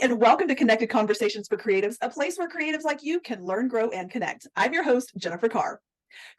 and welcome to Connected Conversations for Creatives, a place where creatives like you can learn, grow, and connect. I'm your host, Jennifer Carr.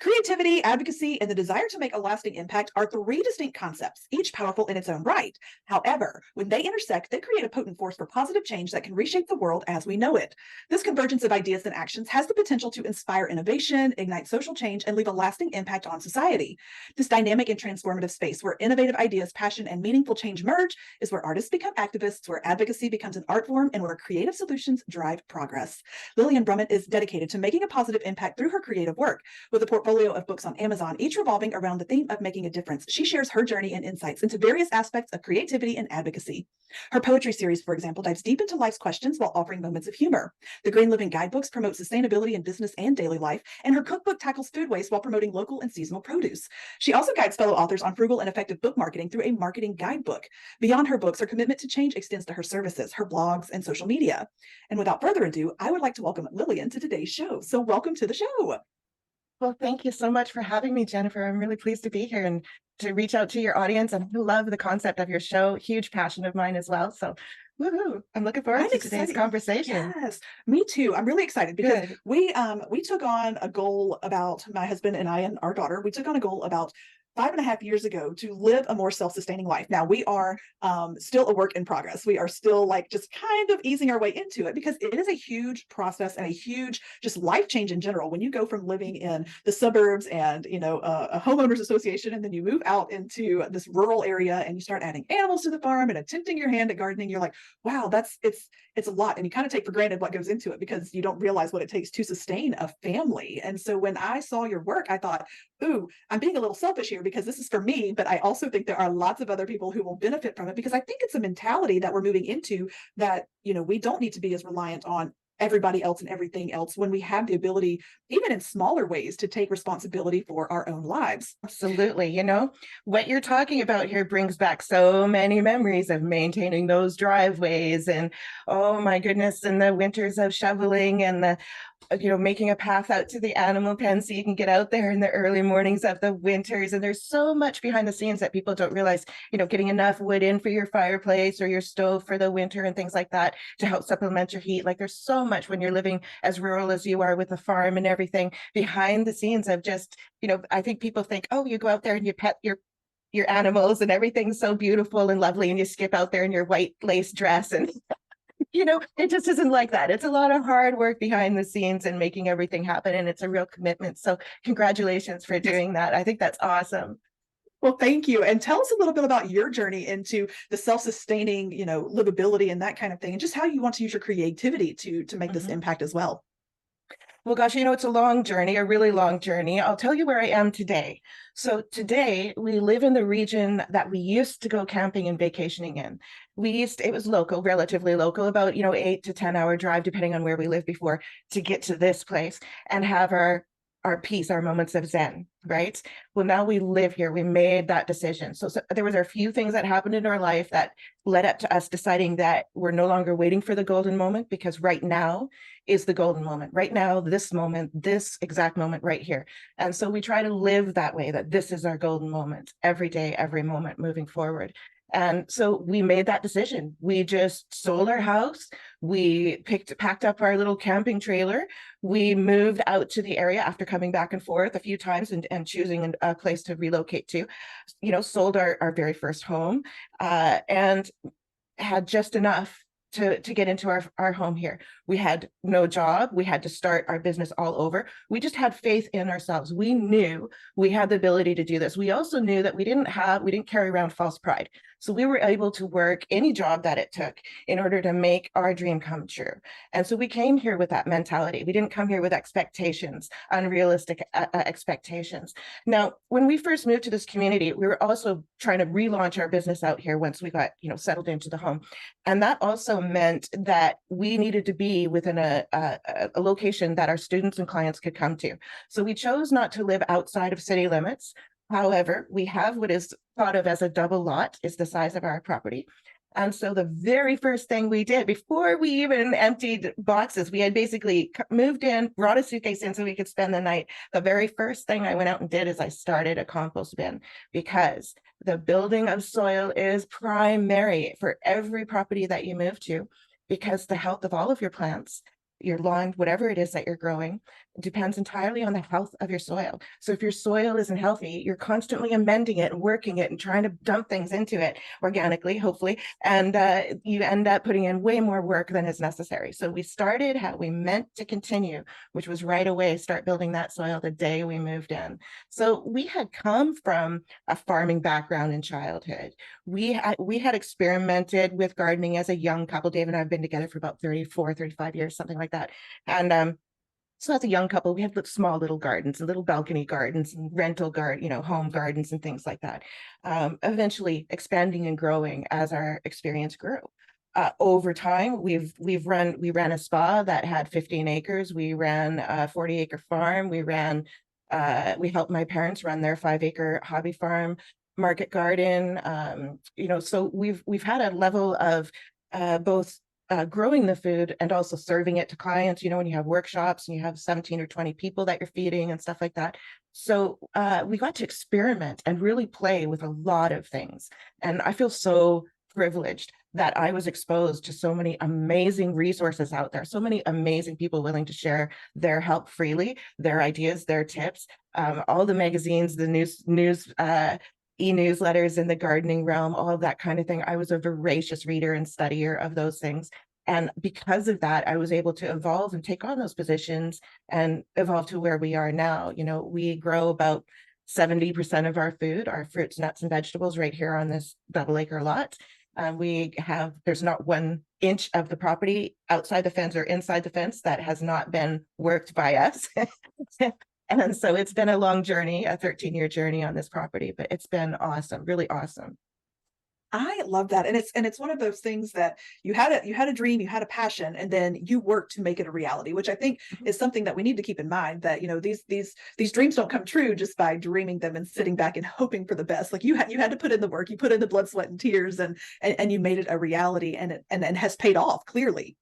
Creativity, advocacy, and the desire to make a lasting impact are three distinct concepts, each powerful in its own right. However, when they intersect, they create a potent force for positive change that can reshape the world as we know it. This convergence of ideas and actions has the potential to inspire innovation, ignite social change, and leave a lasting impact on society. This dynamic and transformative space where innovative ideas, passion, and meaningful change merge is where artists become activists, where advocacy becomes an art form, and where creative solutions drive progress. Lillian Brummet is dedicated to making a positive impact through her creative work. With a portfolio of books on Amazon, each revolving around the theme of making a difference, she shares her journey and insights into various aspects of creativity and advocacy. Her poetry series, for example, dives deep into life's questions while offering moments of humor. The Green Living guidebooks promote sustainability in business and daily life, and her cookbook tackles food waste while promoting local and seasonal produce. She also guides fellow authors on frugal and effective book marketing through a marketing guidebook. Beyond her books, her commitment to change extends to her services, her blogs, and social media. And without further ado, I would like to welcome Lillian to today's show. So welcome to the show. Well, thank you so much for having me, Jennifer. I'm really pleased to be here and to reach out to your audience. And I love the concept of your show, huge passion of mine as well. So woohoo, I'm looking forward to today's conversation. Yes, me too. I'm really excited because Good. we took on a goal about my husband and I and our daughter. We took on a goal about 5.5 years ago to live a more self-sustaining life. Now we are still a work in progress. We are still like just kind of easing our way into it because it is a huge process and a huge just life change in general. When you go from living in the suburbs and a homeowners association, and then you move out into this rural area and you start adding animals to the farm and attempting your hand at gardening, you're like, wow, it's a lot. And you kind of take for granted what goes into it because you don't realize what it takes to sustain a family. And so when I saw your work, I thought, ooh, I'm being a little selfish here because this is for me, but I also think there are lots of other people who will benefit from it because I think it's a mentality that we're moving into that, we don't need to be as reliant on everybody else and everything else when we have the ability, even in smaller ways, to take responsibility for our own lives. Absolutely. What you're talking about here brings back so many memories of maintaining those driveways and, oh my goodness, and the winters of shoveling and the making a path out to the animal pen so you can get out there in the early mornings of the winters. And there's so much behind the scenes that people don't realize, getting enough wood in for your fireplace or your stove for the winter and things like that to help supplement your heat. Like there's so much when you're living as rural as you are with a farm and everything behind the scenes of just, I think people think, oh, you go out there and you pet your animals and everything's so beautiful and lovely and you skip out there in your white lace dress and it just isn't like that. It's a lot of hard work behind the scenes and making everything happen. And it's a real commitment. So congratulations for doing that. I think that's awesome. Well, thank you. And tell us a little bit about your journey into the self-sustaining, livability and that kind of thing, and just how you want to use your creativity to make this impact as well. Well, gosh, it's a long journey, a really long journey. I'll tell you where I am today. So today we live in the region that we used to go camping and vacationing in. It was local, relatively local, about, 8 to 10 hour drive, depending on where we lived before, to get to this place and have our peace, our moments of Zen, right? Well, now we live here. We made that decision. So there was a few things that happened in our life that led up to us deciding that we're no longer waiting for the golden moment, because right now is the golden moment. Right now, this moment, this exact moment right here. And so we try to live that way, that this is our golden moment every day, every moment moving forward. And so we made that decision. We just sold our house. We packed up our little camping trailer. We moved out to the area after coming back and forth a few times and choosing a place to relocate to, sold our very first home and had just enough to get into our home here. We had no job. We had to start our business all over. We just had faith in ourselves. We knew we had the ability to do this. We also knew that we didn't carry around false pride. So we were able to work any job that it took in order to make our dream come true. And so we came here with that mentality. We didn't come here with expectations, unrealistic expectations. Now, when we first moved to this community, we were also trying to relaunch our business out here once we got, settled into the home. And that also meant that we needed to be within a location that our students and clients could come to. So we chose not to live outside of city limits. However, we have what is thought of as a double lot, is the size of our property. And so the very first thing we did before we even emptied boxes, we had basically moved in, brought a suitcase in so we could spend the night. The very first thing I went out and did is I started a compost bin, because the building of soil is primary for every property that you move to. because the health of all of your plants, your lawn, whatever it is that you're growing, depends entirely on the health of your soil. So if your soil isn't healthy, you're constantly amending it and working it and trying to dump things into it organically, hopefully, and you end up putting in way more work than is necessary. So we started how we meant to continue, which was right away start building that soil the day we moved in. So we had come from a farming background in childhood. We had experimented with gardening as a young couple. Dave and I have been together for about 34, 35 years, something like that. And so as a young couple, we had small little gardens and little balcony gardens and rental home gardens and things like that. Eventually expanding and growing as our experience grew. Over time, we ran a spa that had 15 acres. We ran a 40-acre farm. We helped my parents run their 5-acre hobby farm, market garden. So we've had a level of both growing the food and also serving it to clients, when you have workshops and you have 17 or 20 people that you're feeding and stuff like that. So we got to experiment and really play with a lot of things. And I feel so privileged that I was exposed to so many amazing resources out there, so many amazing people willing to share their help freely, their ideas, their tips, all the magazines, the news e-newsletters in the gardening realm, all of that kind of thing. I was a voracious reader and studier of those things. And because of that, I was able to evolve and take on those positions and evolve to where we are now. We grow about 70% of our food, our fruits, nuts, and vegetables right here on this double-acre lot. There's not 1 inch of the property outside the fence or inside the fence that has not been worked by us. And so it's been a long journey, a 13-year journey on this property, but it's been awesome, really awesome. I love that. And it's one of those things that you had a dream, you had a passion, and then you worked to make it a reality, which I think is something that we need to keep in mind, that these dreams don't come true just by dreaming them and sitting back and hoping for the best. Like you had to put in the work, you put in the blood, sweat, and tears, and you made it a reality, and it has paid off clearly.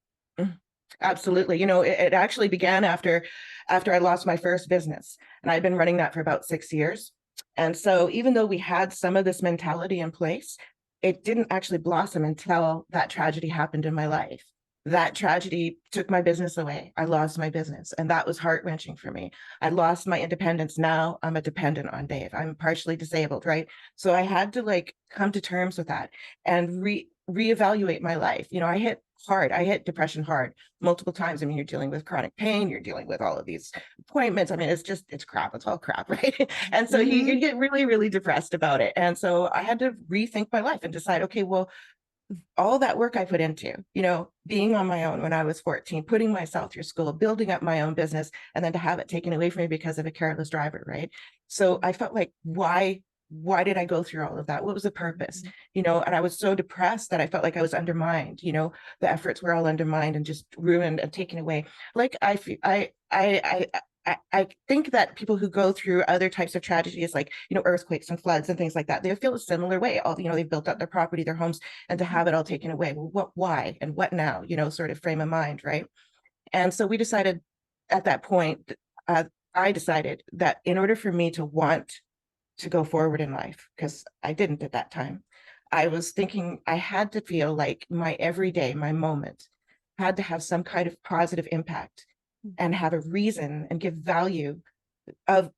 Absolutely. It actually began after I lost my first business, and I'd been running that for about 6 years. And so even though we had some of this mentality in place, it didn't actually blossom until that tragedy happened in my life. That tragedy took my business away. I lost my business, and that was heart-wrenching for me. I lost my independence. Now I'm a dependent on Dave. I'm partially disabled, right? So I had to come to terms with that and reevaluate my life. I hit depression hard multiple times. I mean, you're dealing with chronic pain, you're dealing with all of these appointments. I mean, it's crap. It's all crap, right? And so you get really, really depressed about it. And so I had to rethink my life and decide, okay, well, all that work I put into, being on my own when I was 14, putting myself through school, building up my own business, and then to have it taken away from me because of a careless driver, right? So I felt like, why did I go through all of that? What was the purpose? And I was so depressed that I felt like I was undermined. The efforts were all undermined and just ruined and taken away. Like I think that people who go through other types of tragedies, like, earthquakes and floods and things like that, they feel a similar way. They've built up their property, their homes, and to have it all taken away. Well, why and what now? Sort of frame of mind, right? And so we decided at that point, I decided that in order for me to want to go forward in life, because I didn't at that time, I was thinking I had to feel like my everyday, my moment, had to have some kind of positive impact and have a reason and give value of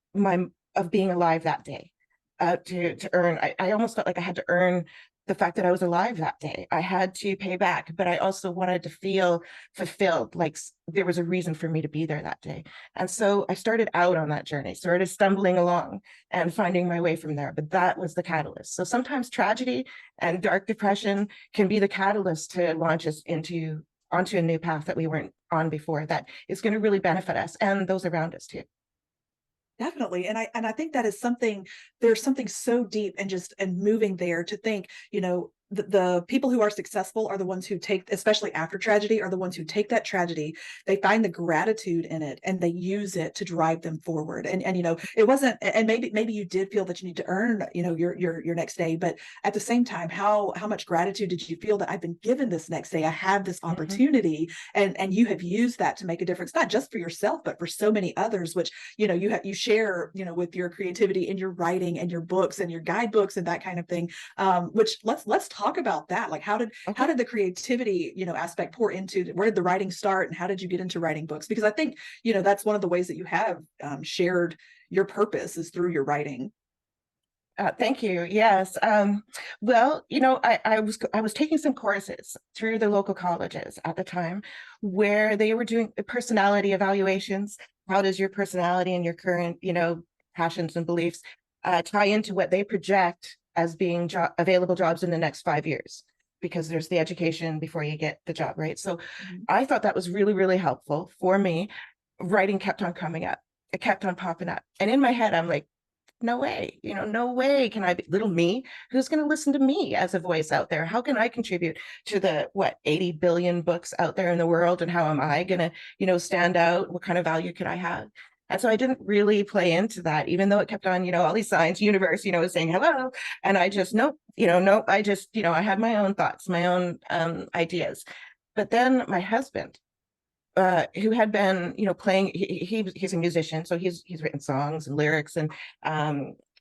being alive that day. To earn, I almost felt like I had to earn the fact that I was alive that day. I had to pay back, but I also wanted to feel fulfilled, like there was a reason for me to be there that day. And so I started out on that journey, started stumbling along and finding my way from there. But that was the catalyst. So sometimes tragedy and dark depression can be the catalyst to launch us onto a new path that we weren't on before, that is going to really benefit us and those around us too. Definitely. And I think that is there's something so deep and moving there to think, the people who are successful are the ones who take, especially after tragedy, are the ones who take that tragedy, they find the gratitude in it, and they use it to drive them forward. And it wasn't, and maybe you did feel that you need to earn, your next day, but at the same time, how much gratitude did you feel that I've been given this next day? I have this opportunity, and you have used that to make a difference, not just for yourself, but for so many others, which, you share, with your creativity in your writing and your books and your guidebooks and that kind of thing. Which let's talk talk about that. Like how Okay. did the creativity, aspect pour into, where did the writing start, and how did you get into writing books? Because I think, that's one of the ways that you have shared your purpose is through your writing. Thank you. Yes. Well, I was taking some courses through the local colleges at the time where they were doing personality evaluations. How does your personality and your current, passions and beliefs tie into what they project as being available jobs in the next 5 years? Because there's the education before you get the job, right? So Mhm. I thought that was really, really helpful for me. Writing kept on coming up. It kept on popping up. And in my head, I'm like, no way, no way can I be little me. Who's going to listen to me as a voice out there? How can I contribute to the 80 billion books out there in the world? And how am I going to, stand out? What kind of value could I have? And so I didn't really play into that, even though it kept on, all these signs, universe, saying hello. And I just, nope, nope. I just, I had my own thoughts, my own ideas. But then my husband, who had been, playing. He's a musician, so he's written songs and lyrics, and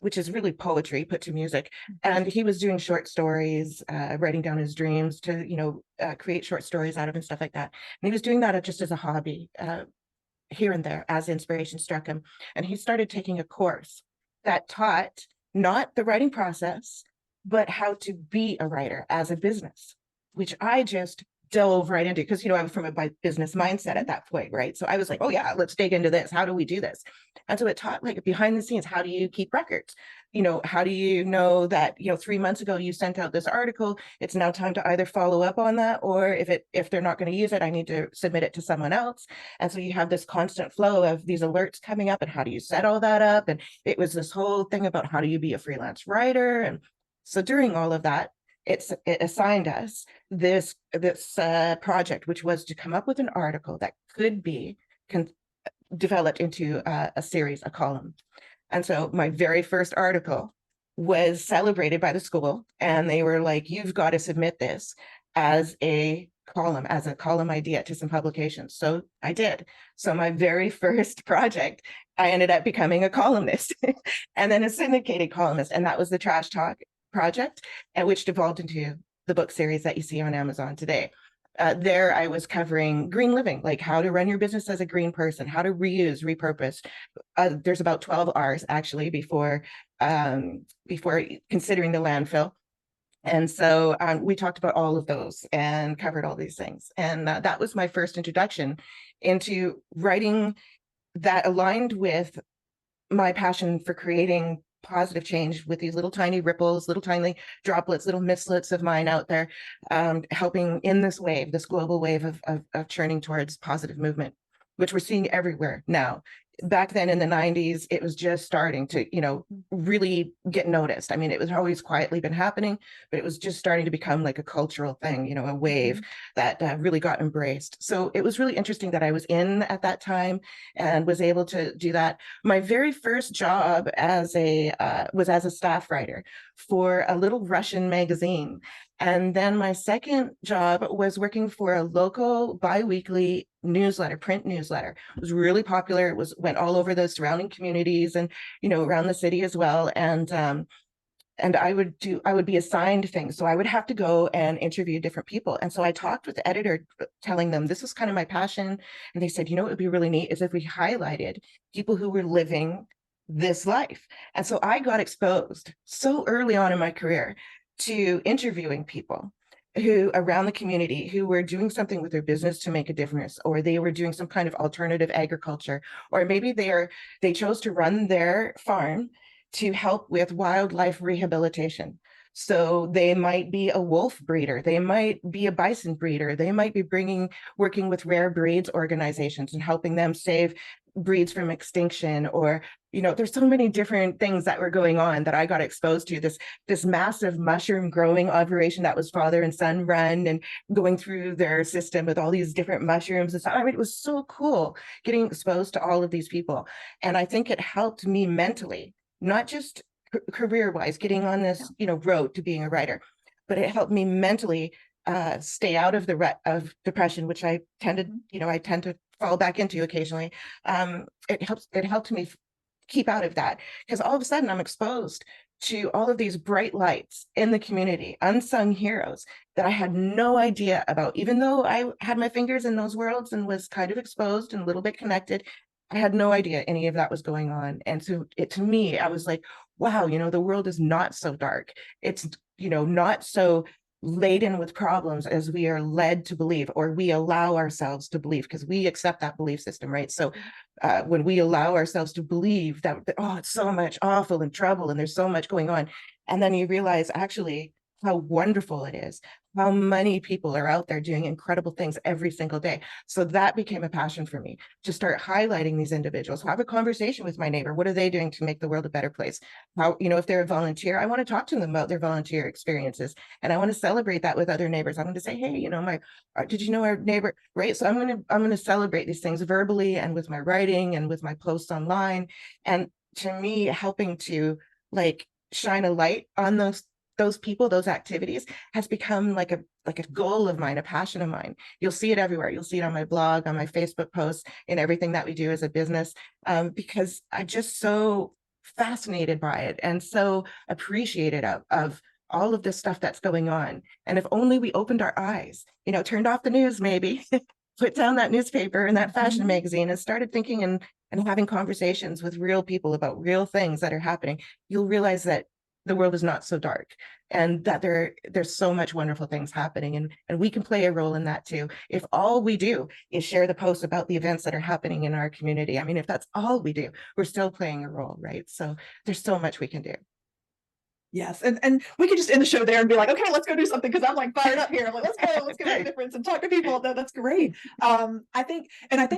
which is really poetry put to music. And he was doing short stories, writing down his dreams to, create short stories out of and stuff like that. And he was doing that just as a hobby, here and there, as inspiration struck him. And he started taking a course that taught not the writing process, but how to be a writer as a business, which I just dove right into because I'm from a business mindset at that point, right? So I was like, oh yeah, let's dig into this. How do we do this? And so it taught like behind the scenes, how do you keep records? How do you know that 3 months ago you sent out this article? It's now time to either follow up on that, or if they're not going to use it, I need to submit it to someone else. And so you have this constant flow of these alerts coming up, and how do you set all that up? And it was this whole thing about how do you be a freelance writer? And so during all of that, it assigned us this project, which was to come up with an article that could be developed into a series, a column. And so my very first article was celebrated by the school, and they were like, you've got to submit this as a column idea to some publications. So I did. So my very first project, I ended up becoming a columnist and then a syndicated columnist. And that was the Trash Talk project, and which devolved into the book series that you see on Amazon today. There I was covering green living, like how to run your business as a green person, how to reuse, repurpose. There's about 12 R's actually before considering the landfill. And so we talked about all of those and covered all these things. And that was my first introduction into writing that aligned with my passion for creating positive change with these little tiny ripples, little tiny droplets, little mistlets of mine out there, helping in this wave, this global wave of churning towards positive movement, which we're seeing everywhere now. Back then in the 90s, it was just starting to, really get noticed. I mean, it was always quietly been happening, but it was just starting to become like a cultural thing, a wave that really got embraced. So it was really interesting that I was in at that time and was able to do that. My very first job was as a staff writer for a little Russian magazine. And then my second job was working for a local biweekly newsletter, print newsletter. It was really popular. It went all over the surrounding communities and, around the city as well. And I would be assigned things. So I would have to go and interview different people. And so I talked with the editor, telling them this was kind of my passion. And they said, what would be really neat is if we highlighted people who were living this life. And so I got exposed so early on in my career to interviewing people who around the community who were doing something with their business to make a difference, or they were doing some kind of alternative agriculture, or maybe they chose to run their farm to help with wildlife rehabilitation. So they might be a wolf breeder, they might be a bison breeder, they might be working with rare breeds organizations and helping them save breeds from extinction. Or there's so many different things that were going on that I got exposed to. This massive mushroom growing operation that was father and son run, and going through their system with all these different mushrooms and stuff. I mean, it was so cool getting exposed to all of these people. And I think it helped me mentally, not just career wise, getting on this road to being a writer, but it helped me mentally stay out of the rut of depression, which I tend to fall back into occasionally. It helped me keep out of that, because all of a sudden I'm exposed to all of these bright lights in the community, unsung heroes that I had no idea about. Even though I had my fingers in those worlds and was kind of exposed and a little bit connected, I had no idea any of that was going on. And so to me, I was like, wow, the world is not so dark. It's, not so laden with problems as we are led to believe, or we allow ourselves to believe, because we accept that belief system, right? So when we allow ourselves to believe that, oh, it's so much awful and trouble and there's so much going on, and then you realize actually how wonderful it is, how many people are out there doing incredible things every single day. So that became a passion for me, to start highlighting these individuals, have a conversation with my neighbor. What are they doing to make the world a better place? How, if they're a volunteer, I want to talk to them about their volunteer experiences, and I want to celebrate that with other neighbors. I'm going to say, hey, did you know our neighbor, right? So I'm going to celebrate these things verbally and with my writing and with my posts online. And to me, helping to like shine a light on those people, those activities, has become like a goal of mine, a passion of mine. You'll see it everywhere. You'll see it on my blog, on my Facebook posts, in everything that we do as a business, because I'm just so fascinated by it and so appreciated of all of this stuff that's going on. And if only we opened our eyes, turned off the news, maybe put down that newspaper and that fashion magazine and started thinking and having conversations with real people about real things that are happening, you'll realize that the world is not so dark, and that there's so much wonderful things happening, and we can play a role in that too. If all we do is share the posts about the events that are happening in our community, I mean, if that's all we do, we're still playing a role, right? So there's so much we can do. Yes. And we could just end the show there and be like, okay, let's go do something, because I'm like fired up here. I'm like, let's go make a difference and talk to people. That's great. I think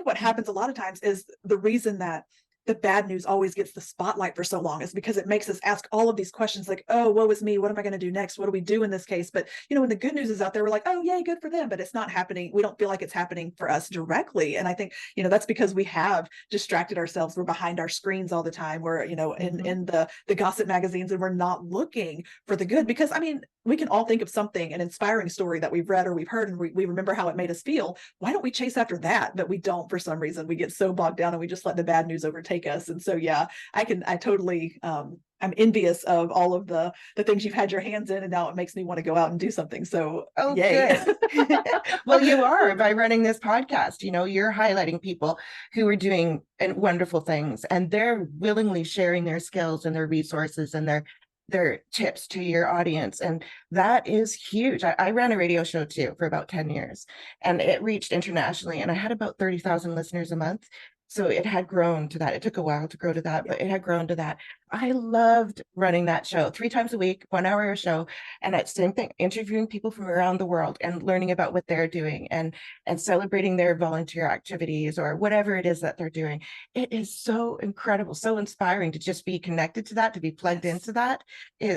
what happens a lot of times is the reason that the bad news always gets the spotlight for so long is because it makes us ask all of these questions like, oh, woe is me. What am I going to do next? What do we do in this case? But, when the good news is out there, we're like, oh, yay, good for them. But it's not happening. We don't feel like it's happening for us directly. And I think, that's because we have distracted ourselves. We're behind our screens all the time. We're, in the gossip magazines, and we're not looking for the good, because, I mean, we can all think of something, an inspiring story that we've read or we've heard, and we remember how it made us feel. Why don't we chase after that? But we don't, for some reason. We get so bogged down and we just let the bad news overtake us. And so, yeah, I totally, I'm envious of all of the things you've had your hands in, and now it makes me want to go out and do something. So, oh, yay. Good. Well, you are, by running this podcast, you're highlighting people who are doing wonderful things, and they're willingly sharing their skills and their resources and their tips to your audience. And that is huge. I ran a radio show too for about 10 years, and it reached internationally, and I had about 30,000 listeners a month. So it had grown to that. It took a while to grow to that, but it had grown to that. I loved running that show 3 times a week, 1 hour a show. And that same thing, interviewing people from around the world and learning about what they're doing and celebrating their volunteer activities or whatever it is that they're doing. It is so incredible, so inspiring to just be connected to that, to be plugged into that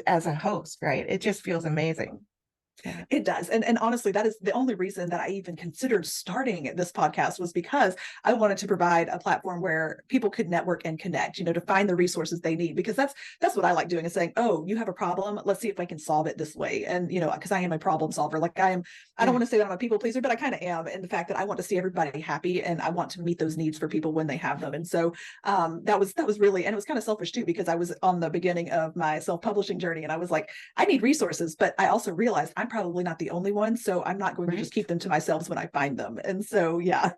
as a host, right? It just feels amazing. Yeah. It does. And honestly, that is the only reason that I even considered starting this podcast, was because I wanted to provide a platform where people could network and connect, to find the resources they need, because that's what I like doing, is saying, oh, you have a problem. Let's see if I can solve it this way. And, because I am a problem solver. Like I don't want to say that I'm a people pleaser, but I kind of am, in the fact that I want to see everybody happy and I want to meet those needs for people when they have them. And so that was really, and it was kind of selfish too, because I was on the beginning of my self-publishing journey, and I was like, I need resources, but I also realized I'm probably not the only one, so I'm not going to just keep them to myself when I find them. And so, yeah.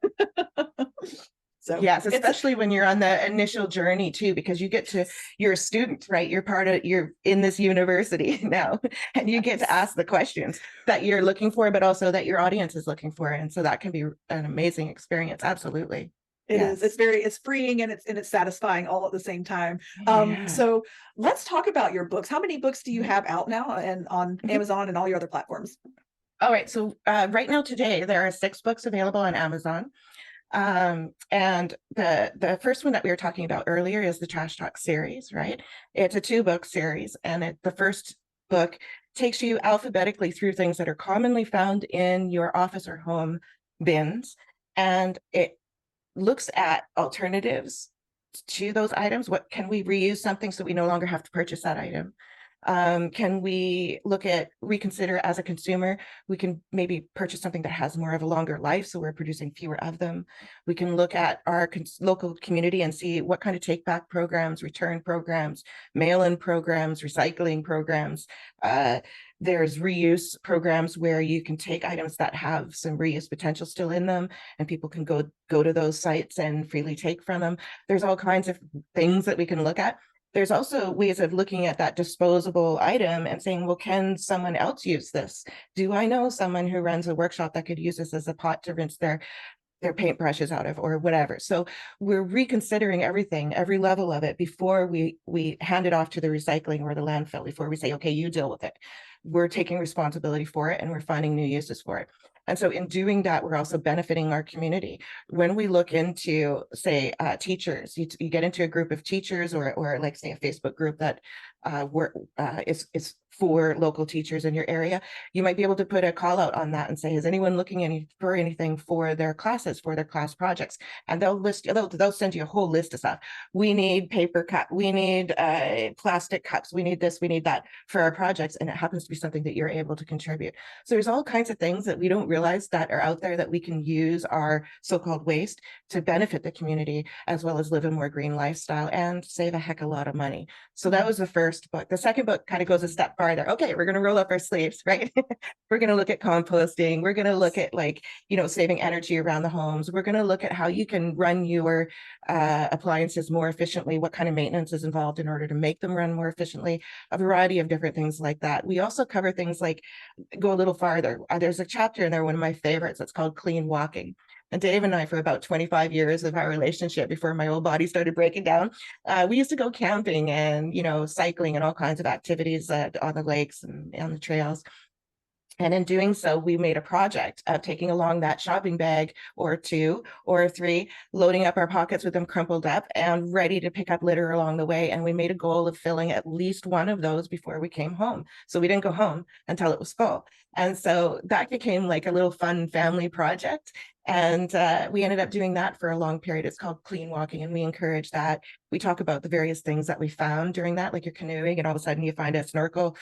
So yes, especially when you're on the initial journey too, because you're a student, right? You're in this university now, and you get to ask the questions that you're looking for, but also that your audience is looking for. And so that can be an amazing experience. Absolutely. It is. It's freeing, and it's satisfying all at the same time. Yeah. So let's talk about your books. How many books do you have out now and on Amazon and all your other platforms? All right. So right now today, there are 6 books available on Amazon. And the first one that we were talking about earlier is the Trash Talk series, right? It's a 2-book series, and the first book takes you alphabetically through things that are commonly found in your office or home bins, and it looks at alternatives to those items. What can we reuse something so we no longer have to purchase that item? Can we reconsider as a consumer? We can maybe purchase something that has more of a longer life, so we're producing fewer of them. We can look at our local community and see what kind of take back programs, return programs, mail-in programs, recycling programs. There's reuse programs where you can take items that have some reuse potential still in them, and people can go to those sites and freely take from them. There's all kinds of things that we can look at. There's also ways of looking at that disposable item and saying, well, can someone else use this? Do I know someone who runs a workshop that could use this as a pot to rinse their paintbrushes out of, or whatever? So we're reconsidering everything, every level of it, before we hand it off to the recycling or the landfill, before we say, okay, you deal with it. We're taking responsibility for it, and we're finding new uses for it. And so in doing that, we're also benefiting our community. When we look into, say, teachers, you get into a group of teachers, or like, say, a Facebook group that is for local teachers in your area, you might be able to put a call out on that and say, is anyone looking for anything for their classes, for their class projects? And they'll send you a whole list of stuff. We need paper cup, we need plastic cups, we need this, we need that for our projects. And it happens to be something that you're able to contribute. So there's all kinds of things that we don't realize that are out there that we can use our so-called waste to benefit the community, as well as live a more green lifestyle and save a heck of a lot of money. So that was the first book. The second book kind of goes a step farther. Okay, we're going to roll up our sleeves, right? We're going to look at composting. We're going to look at, like, saving energy around the homes. We're going to look at how you can run your appliances more efficiently, what kind of maintenance is involved in order to make them run more efficiently, a variety of different things like that. We also cover things like, go a little farther. There's a chapter in there, one of my favorites, that's called Clean Walking. And Dave and I, for about 25 years of our relationship, before my old body started breaking down, we used to go camping and, cycling and all kinds of activities on the lakes and on the trails. And in doing so, we made a project of taking along that shopping bag or two or three, loading up our pockets with them crumpled up and ready to pick up litter along the way. And we made a goal of filling at least one of those before we came home. So we didn't go home until it was full. And so that became like a little fun family project. And we ended up doing that for a long period. It's called Clean Walking, and we encourage that. We talk about the various things that we found during that, like you're canoeing and all of a sudden you find a snorkel,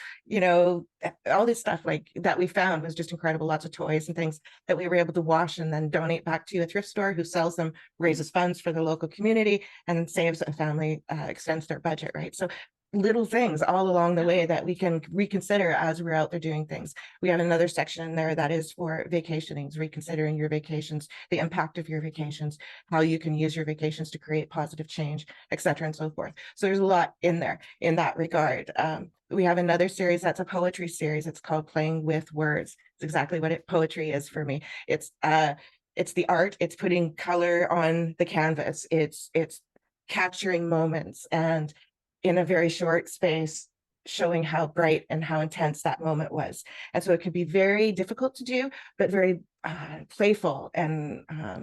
all this stuff like that we found was just incredible. Lots of toys and things that we were able to wash and then donate back to a thrift store who sells them, raises funds for the local community, and saves a family, extends their budget, right? So little things all along the way that we can reconsider as we're out there doing things. We have another section in there that is for vacationings, reconsidering your vacations, the impact of your vacations, how you can use your vacations to create positive change, etc., and so forth. So there's a lot in there in that regard. We have another series that's a poetry series. It's called Playing with Words. It's exactly what poetry is for me. It's the art. It's putting color on the canvas. It's capturing moments and, in a very short space, showing how bright and how intense that moment was. And so it could be very difficult to do, but very playful and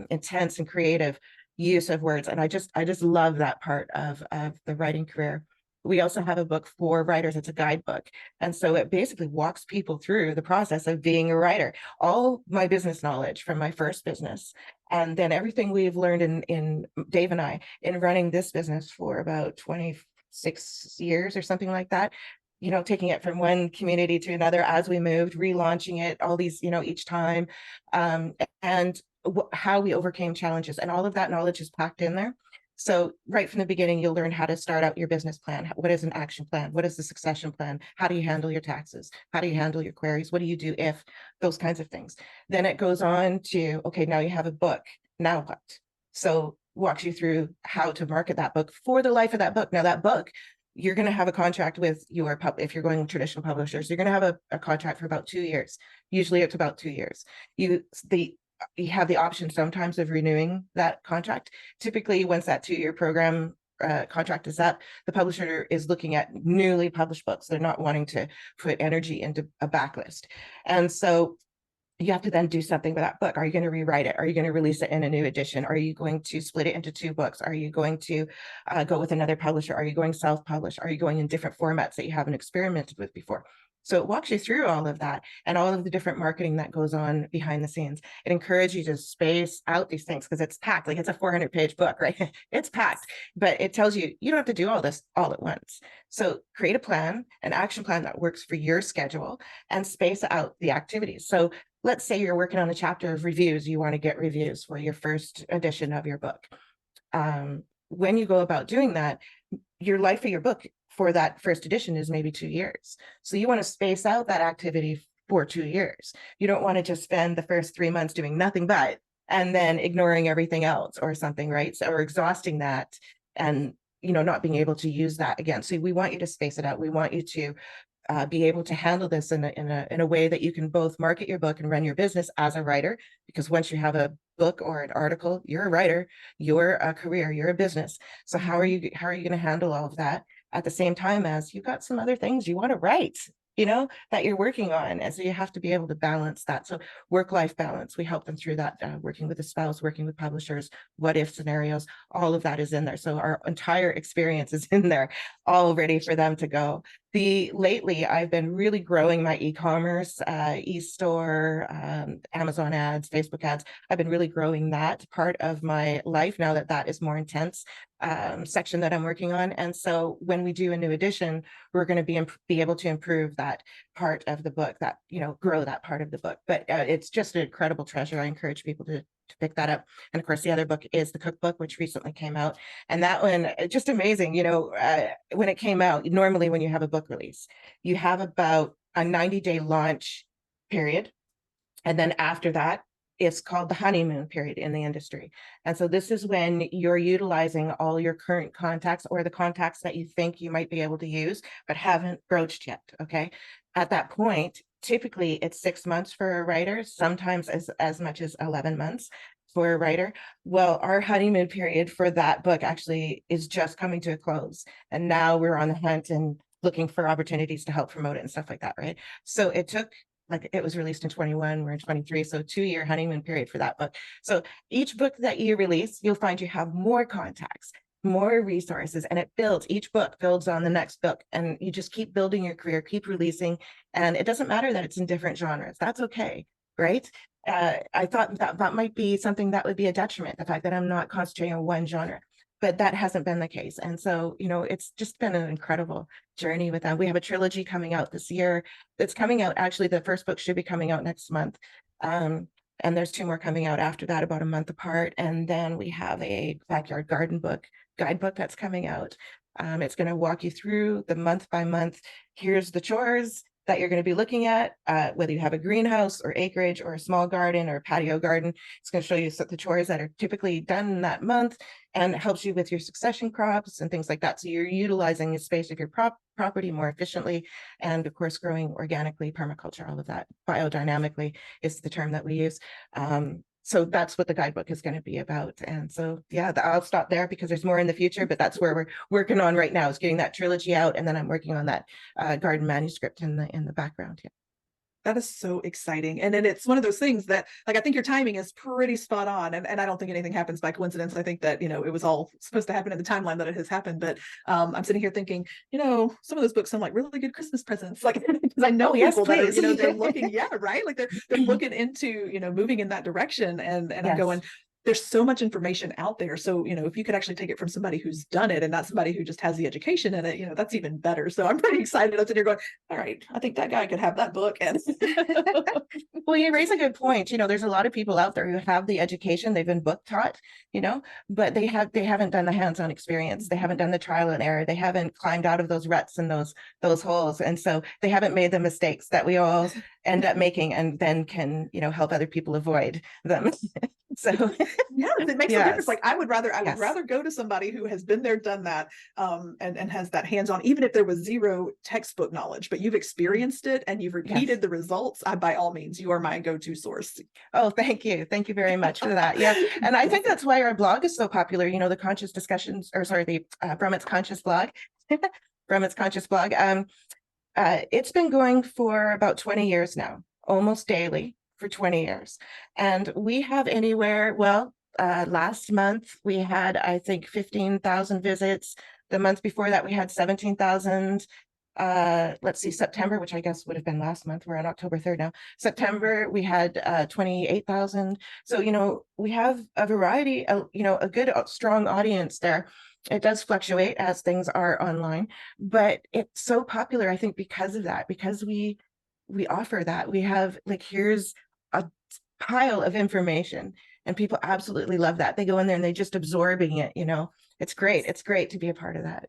intense and creative use of words. And I just love that part of the writing career. We also have a book for writers. It's a guidebook. And so it basically walks people through the process of being a writer. All my business knowledge from my first business, and then everything we've learned in Dave and I in running this business for about 26 years or something like that, taking it from one community to another as we moved, relaunching it, all these, each time, and how we overcame challenges. And all of that knowledge is packed in there. So right from the beginning, you'll learn how to start out your business plan. What is an action plan? What is the succession plan? How do you handle your taxes? How do you handle your queries? What do you do if? Those kinds of things. Then it goes on to, okay, now you have a book. Now what? So walks you through how to market that book for the life of that book. Now that book, you're going to have a contract with your if you're going traditional publishers, you're going to have a contract for about 2 years. Usually it's about 2 years. You have the option sometimes of renewing that contract. Typically, once that 2-year program contract is up, the publisher is looking at newly published books. They're not wanting to put energy into a backlist. And so you have to then do something with that book. Are you going to rewrite it? Are you going to release it in a new edition? Are you going to split it into 2 books? Are you going to go with another publisher? Are you going self-publish? Are you going in different formats that you haven't experimented with before? So it walks you through all of that and all of the different marketing that goes on behind the scenes. It encourages you to space out these things because it's packed. Like, it's a 400-page book, right? It's packed, but it tells you you don't have to do all this all at once. So create a plan, an action plan that works for your schedule, and space out the activities. So let's say you're working on a chapter of reviews. You want to get reviews for your first edition of your book. When you go about doing that, your life of your book for that first edition is maybe 2 years. So you want to space out that activity for 2 years. You don't want to just spend the first 3 months doing nothing but, and then ignoring everything else or something, right? So, or exhausting that and, not being able to use that again. So we want you to space it out. We want you to be able to handle this in a way that you can both market your book and run your business as a writer, because once you have a book or an article, you're a writer, you're a career, you're a business. So how are you going to handle all of that at the same time as you've got some other things you want to write, that you're working on? And so you have to be able to balance that. So work-life balance, we help them through that, working with a spouse, working with publishers, what if scenarios, all of that is in there. So our entire experience is in there, all ready for them to go. Lately, I've been really growing my e-commerce, e-store, Amazon ads, Facebook ads. I've been really growing that part of my life now that is more intense section that I'm working on. And so when we do a new edition, we're going to be able to improve that part of the book, that, grow that part of the book. But it's just an incredible treasure. I encourage people to pick that up. And of course, the other book is the cookbook, which recently came out. And that one, just amazing. When it came out, normally when you have a book release, you have about a 90-day launch period. And then after that, it's called the honeymoon period in the industry. And so this is when you're utilizing all your current contacts or the contacts that you think you might be able to use, but haven't broached yet. Okay. At that point, typically it's 6 months for a writer, sometimes as much as 11 months for a writer. Well, our honeymoon period for that book actually is just coming to a close. And now we're on the hunt and looking for opportunities to help promote it and stuff like that. Right. So it took, like, it was released in 21, we're in 23, so 2-year honeymoon period for that book. So each book that you release, you'll find you have more contacts, more resources, and each book builds on the next book, and you just keep building your career, keep releasing. And it doesn't matter that it's in different genres. That's okay, right? I thought that might be something that would be a detriment, the fact that I'm not concentrating on one genre. But that hasn't been the case. And so, it's just been an incredible journey with them. We have a trilogy coming out this year. It's coming out, actually, the first book should be coming out next month. And there's 2 more coming out after that, about a month apart. And then we have a backyard garden guidebook that's coming out. It's going to walk you through the month by month. Here's the chores that you're going to be looking at, whether you have a greenhouse or acreage or a small garden or a patio garden. It's going to show you the chores that are typically done in that month, and it helps you with your succession crops and things like that. So you're utilizing the space of your property more efficiently, and of course, growing organically, permaculture, all of that. Biodynamically is the term that we use. So that's what the guidebook is going to be about. And so, yeah, I'll stop there because there's more in the future, but that's where we're working on right now, is getting that trilogy out. And then I'm working on that garden manuscript in the background. Yeah. That is so exciting. And then it's one of those things that, like, I think your timing is pretty spot on. And I don't think anything happens by coincidence. I think that, it was all supposed to happen in the timeline that it has happened. But I'm sitting here thinking, some of those books sound like really good Christmas presents. Like, because I know people that are, they're looking, yeah, right. Like they're looking into, moving in that direction. And yes. I'm going, there's so much information out there. So, if you could actually take it from somebody who's done it and not somebody who just has the education in it, that's even better. So I'm pretty excited. I'm sitting here going, all right, I think that guy could have that book. And well, you raise a good point. There's a lot of people out there who have the education, they've been book taught, but they haven't done the hands-on experience. They haven't done the trial and error. They haven't climbed out of those ruts and those holes. And so they haven't made the mistakes that we all end up making, and then can, help other people avoid them. So yeah, it makes a difference. Like I would rather go to somebody who has been there, done that, and has that hands-on, even if there was zero textbook knowledge, but you've experienced it and you've repeated the results. By all means, you are my go-to source. Oh, thank you very much for that. Yeah, and I think that's why our blog is so popular. The conscious discussions, or sorry, the Brummet's conscious blog, Brummet's conscious blog. It's been going for about 20 years now, almost daily for 20 years. And we have last month we had, I think, 15,000 visits. The month before that, we had 17,000. let's see, September, which I guess would have been last month. We're on October 3rd now. September, we had 28,000. So, we have a variety, a good, strong audience there. It does fluctuate as things are online, but it's so popular, I think, because of that, because we offer that. We have, like, here's a pile of information, and people absolutely love that. They go in there and they just absorbing it. It's great. It's great to be a part of that.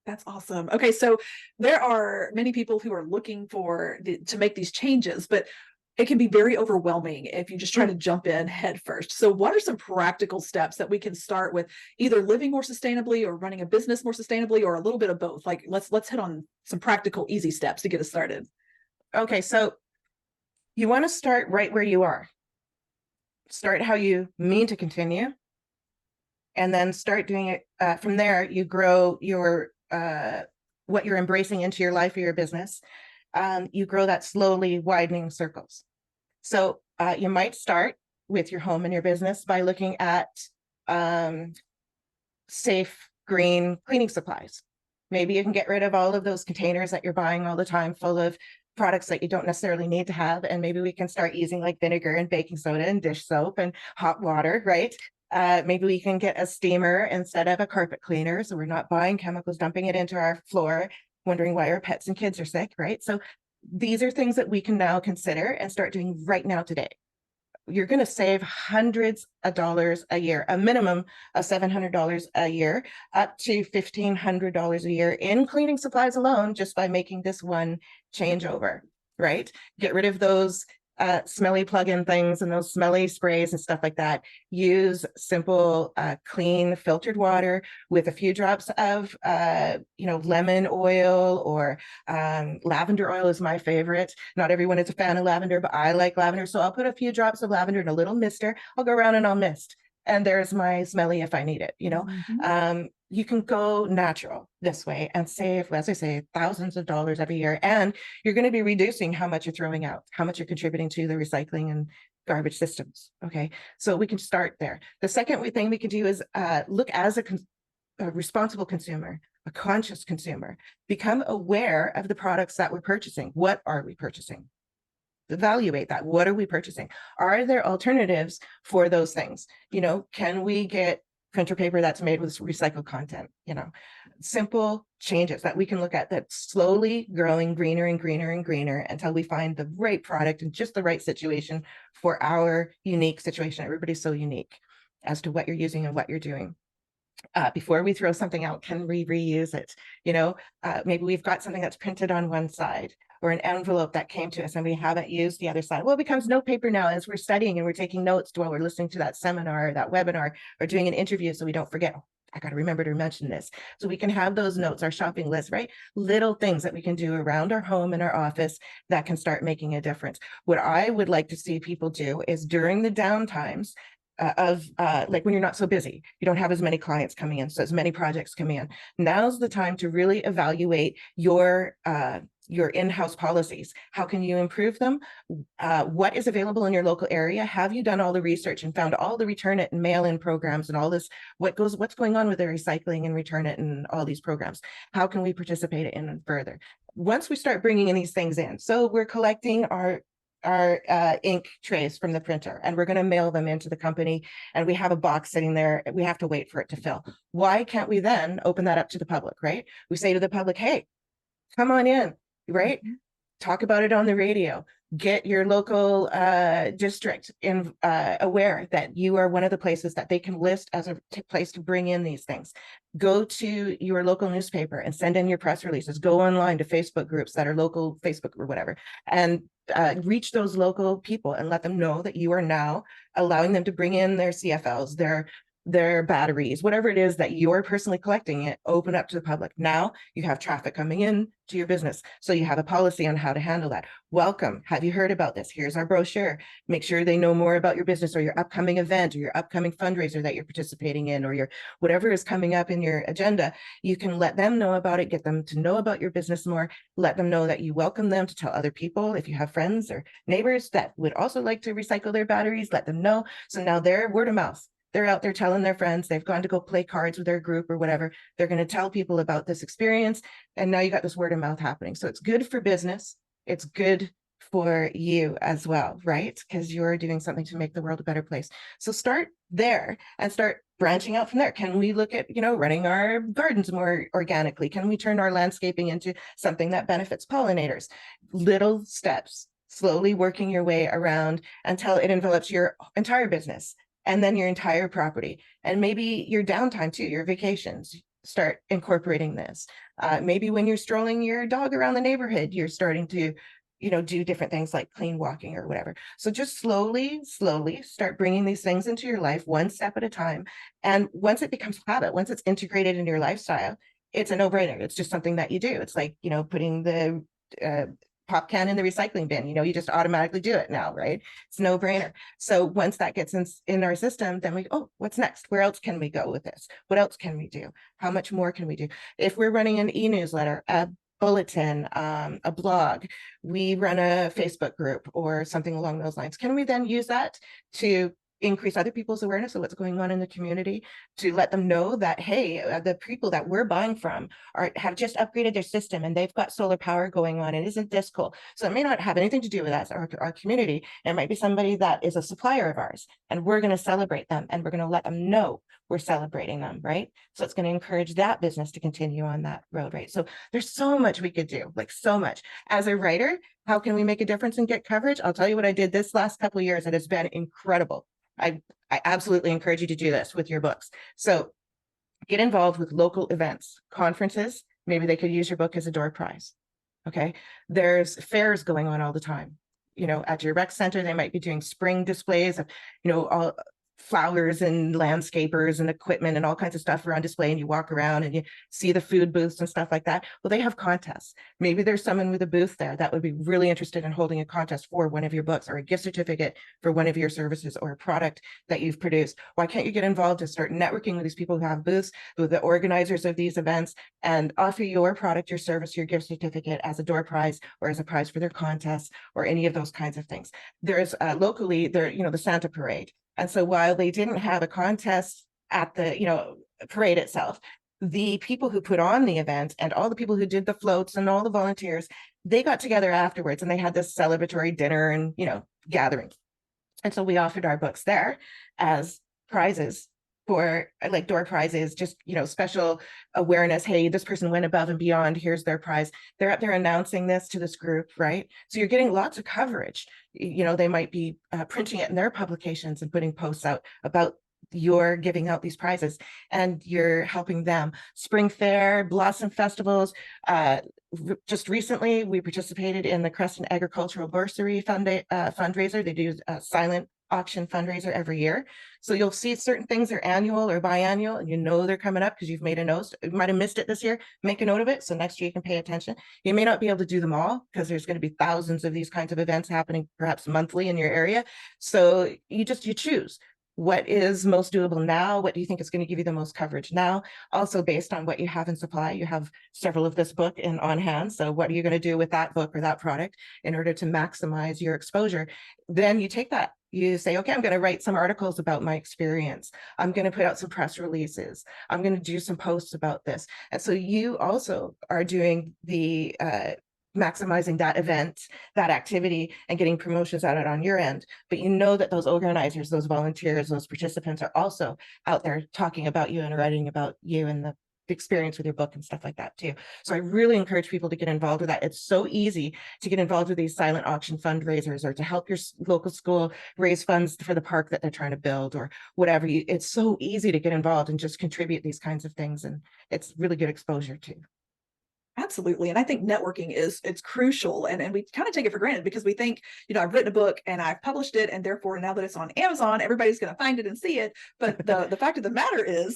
That's awesome. Okay, so there are many people who are looking to make these changes, but it can be very overwhelming if you just try to jump in head first. So what are some practical steps that we can start with, either living more sustainably or running a business more sustainably, or a little bit of both? Like, let's hit on some practical, easy steps to get us started. Okay, so you want to start right where you are. Start how you mean to continue, and then start doing it from there. You grow your what you're embracing into your life or your business. You grow that slowly widening circles. So you might start with your home and your business by looking at safe, green cleaning supplies. Maybe you can get rid of all of those containers that you're buying all the time full of products that you don't necessarily need to have. And maybe we can start using like vinegar and baking soda and dish soap and hot water, right? Maybe we can get a steamer instead of a carpet cleaner, so we're not buying chemicals, dumping it into our floor, wondering why our pets and kids are sick, right? So these are things that we can now consider and start doing right now today. You're going to save hundreds of dollars a year, a minimum of $700 a year, up to $1,500 a year in cleaning supplies alone, just by making this one changeover, right? Get rid of those smelly plug-in things and those smelly sprays and stuff like that. Use simple, clean, filtered water with a few drops of, lemon oil, or lavender oil is my favorite. Not everyone is a fan of lavender, but I like lavender. So I'll put a few drops of lavender in a little mister. I'll go around and I'll mist. And there's my smelly if I need it, You can go natural this way and save, as I say, thousands of dollars every year. And you're going to be reducing how much you're throwing out, how much you're contributing to the recycling and garbage systems. Okay, so we can start there. The second thing we can do is look as a responsible consumer, a conscious consumer. Become aware of the products that we're purchasing. What are we purchasing? Evaluate that. What are we purchasing? Are there alternatives for those things? Can we get printer paper that's made with recycled content? Simple changes that we can look at, that slowly growing greener and greener and greener until we find the right product and just the right situation for our unique situation. Everybody's so unique as to what you're using and what you're doing. Before we throw something out, can we reuse it? Maybe we've got something that's printed on one side, or an envelope that came to us and we haven't used the other side. Well, it becomes note paper now as we're studying and we're taking notes while we're listening to that seminar or that webinar or doing an interview, so we don't forget, oh, I got to remember to mention this. So we can have those notes, our shopping list, right? Little things that we can do around our home and our office that can start making a difference. What I would like to see people do is during the downtimes, like when you're not so busy, you don't have as many clients coming in, so as many projects coming in. Now's the time to really evaluate your in-house policies. How can you improve them? What is available in your local area? Have you done all the research and found all the return it and mail in programs and all this? What's going on with the recycling and return it and all these programs? How can we participate in it further? Once we start bringing in these things in, so we're collecting our ink trays from the printer and we're going to mail them into the company, and we have a box sitting there. We have to wait for it to fill. Why can't we then open that up to the public, right? We say to the public, hey, come on in, right? Talk about it on the radio. Get your local district aware that you are one of the places that they can list as a place to bring in these things. Go to your local newspaper and send in your press releases. Go online to Facebook groups that are local Facebook or whatever, and reach those local people and let them know that you are now allowing them to bring in their CFLs, their batteries, whatever it is that you're personally collecting, it open up to the public. Now you have traffic coming in to your business, so you have a policy on how to handle that. Welcome, have you heard about this? Here's our brochure. Make sure they know more about your business or your upcoming event or your upcoming fundraiser that you're participating in, or your whatever is coming up in your agenda. You can let them know about it, get them to know about your business more, let them know that you welcome them to tell other people. If you have friends or neighbors that would also like to recycle their batteries, let them know. So now they're word of mouth. they're out there telling their friends, they've gone to go play cards with their group or whatever. They're going to tell people about this experience. And now you got this word of mouth happening. So it's good for business. It's good for you as well, right? Because you're doing something to make the world a better place. So start there and start branching out from there. Can we look at, running our gardens more organically? Can we turn our landscaping into something that benefits pollinators? Little steps, slowly working your way around until it envelops your entire business and then your entire property, and maybe your downtime too, your vacations. Start incorporating this. Maybe when you're strolling your dog around the neighborhood, you're starting to do different things like clean walking or whatever. So just slowly start bringing these things into your life, one step at a time. And once it becomes habit, once it's integrated into your lifestyle, it's a no-brainer. It's just something that you do. It's like, putting the pop can in the recycling bin. You just automatically do it now, right? It's no brainer. So once that gets in our system, then we, oh, what's next? Where else can we go with this? What else can we do? How much more can we do? If we're running an e-newsletter, a bulletin, a blog, we run a Facebook group or something along those lines, can we then use that to increase other people's awareness of what's going on in the community, to let them know that, hey, the people that we're buying from have just upgraded their system and they've got solar power going on, and isn't this cool? So it may not have anything to do with us, our community. It might be somebody that is a supplier of ours, and we're going to celebrate them, and we're going to let them know we're celebrating them, right? So it's going to encourage that business to continue on that road, right? So there's so much we could do, like so much. As a writer, how can we make a difference and get coverage? I'll tell you what I did this last couple of years, and it's been incredible. I absolutely encourage you to do this with your books. So get involved with local events, conferences. Maybe they could use your book as a door prize. Okay. There's fairs going on all the time. At your rec center, they might be doing spring displays of, all flowers and landscapers and equipment and all kinds of stuff are on display, and you walk around and you see the food booths and stuff like that. Well, they have contests. Maybe there's someone with a booth there that would be really interested in holding a contest for one of your books or a gift certificate for one of your services or a product that you've produced. Why can't you get involved and start networking with these people who have booths, with the organizers of these events, and offer your product, your service, your gift certificate as a door prize or as a prize for their contests or any of those kinds of things. There's locally there, the Santa Parade. And so while they didn't have a contest at the, parade itself, the people who put on the event and all the people who did the floats and all the volunteers, they got together afterwards and they had this celebratory dinner and, gathering. And so we offered our books there as prizes for like door prizes, just, special awareness. Hey, this person went above and beyond. Here's their prize. They're up there announcing this to this group, right? So you're getting lots of coverage. They might be printing it in their publications and putting posts out about you're giving out these prizes and you're helping them. Spring Fair, Blossom Festivals. Just recently, we participated in the Crescent Agricultural Bursary fundraiser. They do a silent auction fundraiser every year. So you'll see certain things are annual or biannual, and they're coming up because you've made a note. You might have missed it this year. Make a note of it so next year you can pay attention. You may not be able to do them all because there's going to be thousands of these kinds of events happening perhaps monthly in your area. So you choose what is most doable now. What do you think is going to give you the most coverage now? Also based on what you have in supply. You have several of this book on hand. So what are you going to do with that book or that product in order to maximize your exposure? Then you take that. You say, okay, I'm going to write some articles about my experience. I'm going to put out some press releases. I'm going to do some posts about this. And so you also are doing the maximizing that event, that activity, and getting promotions out on your end. But that those organizers, those volunteers, those participants are also out there talking about you and writing about you and the experience with your book and stuff like that too. So I really encourage people to get involved with that. It's so easy to get involved with these silent auction fundraisers or to help your local school raise funds for the park that they're trying to build or whatever. It's so easy to get involved and just contribute these kinds of things. And it's really good exposure too. Absolutely. And I think networking it's crucial. And we kind of take it for granted because we think, I've written a book and I've published it, and therefore now that it's on Amazon, everybody's going to find it and see it. But the fact of the matter is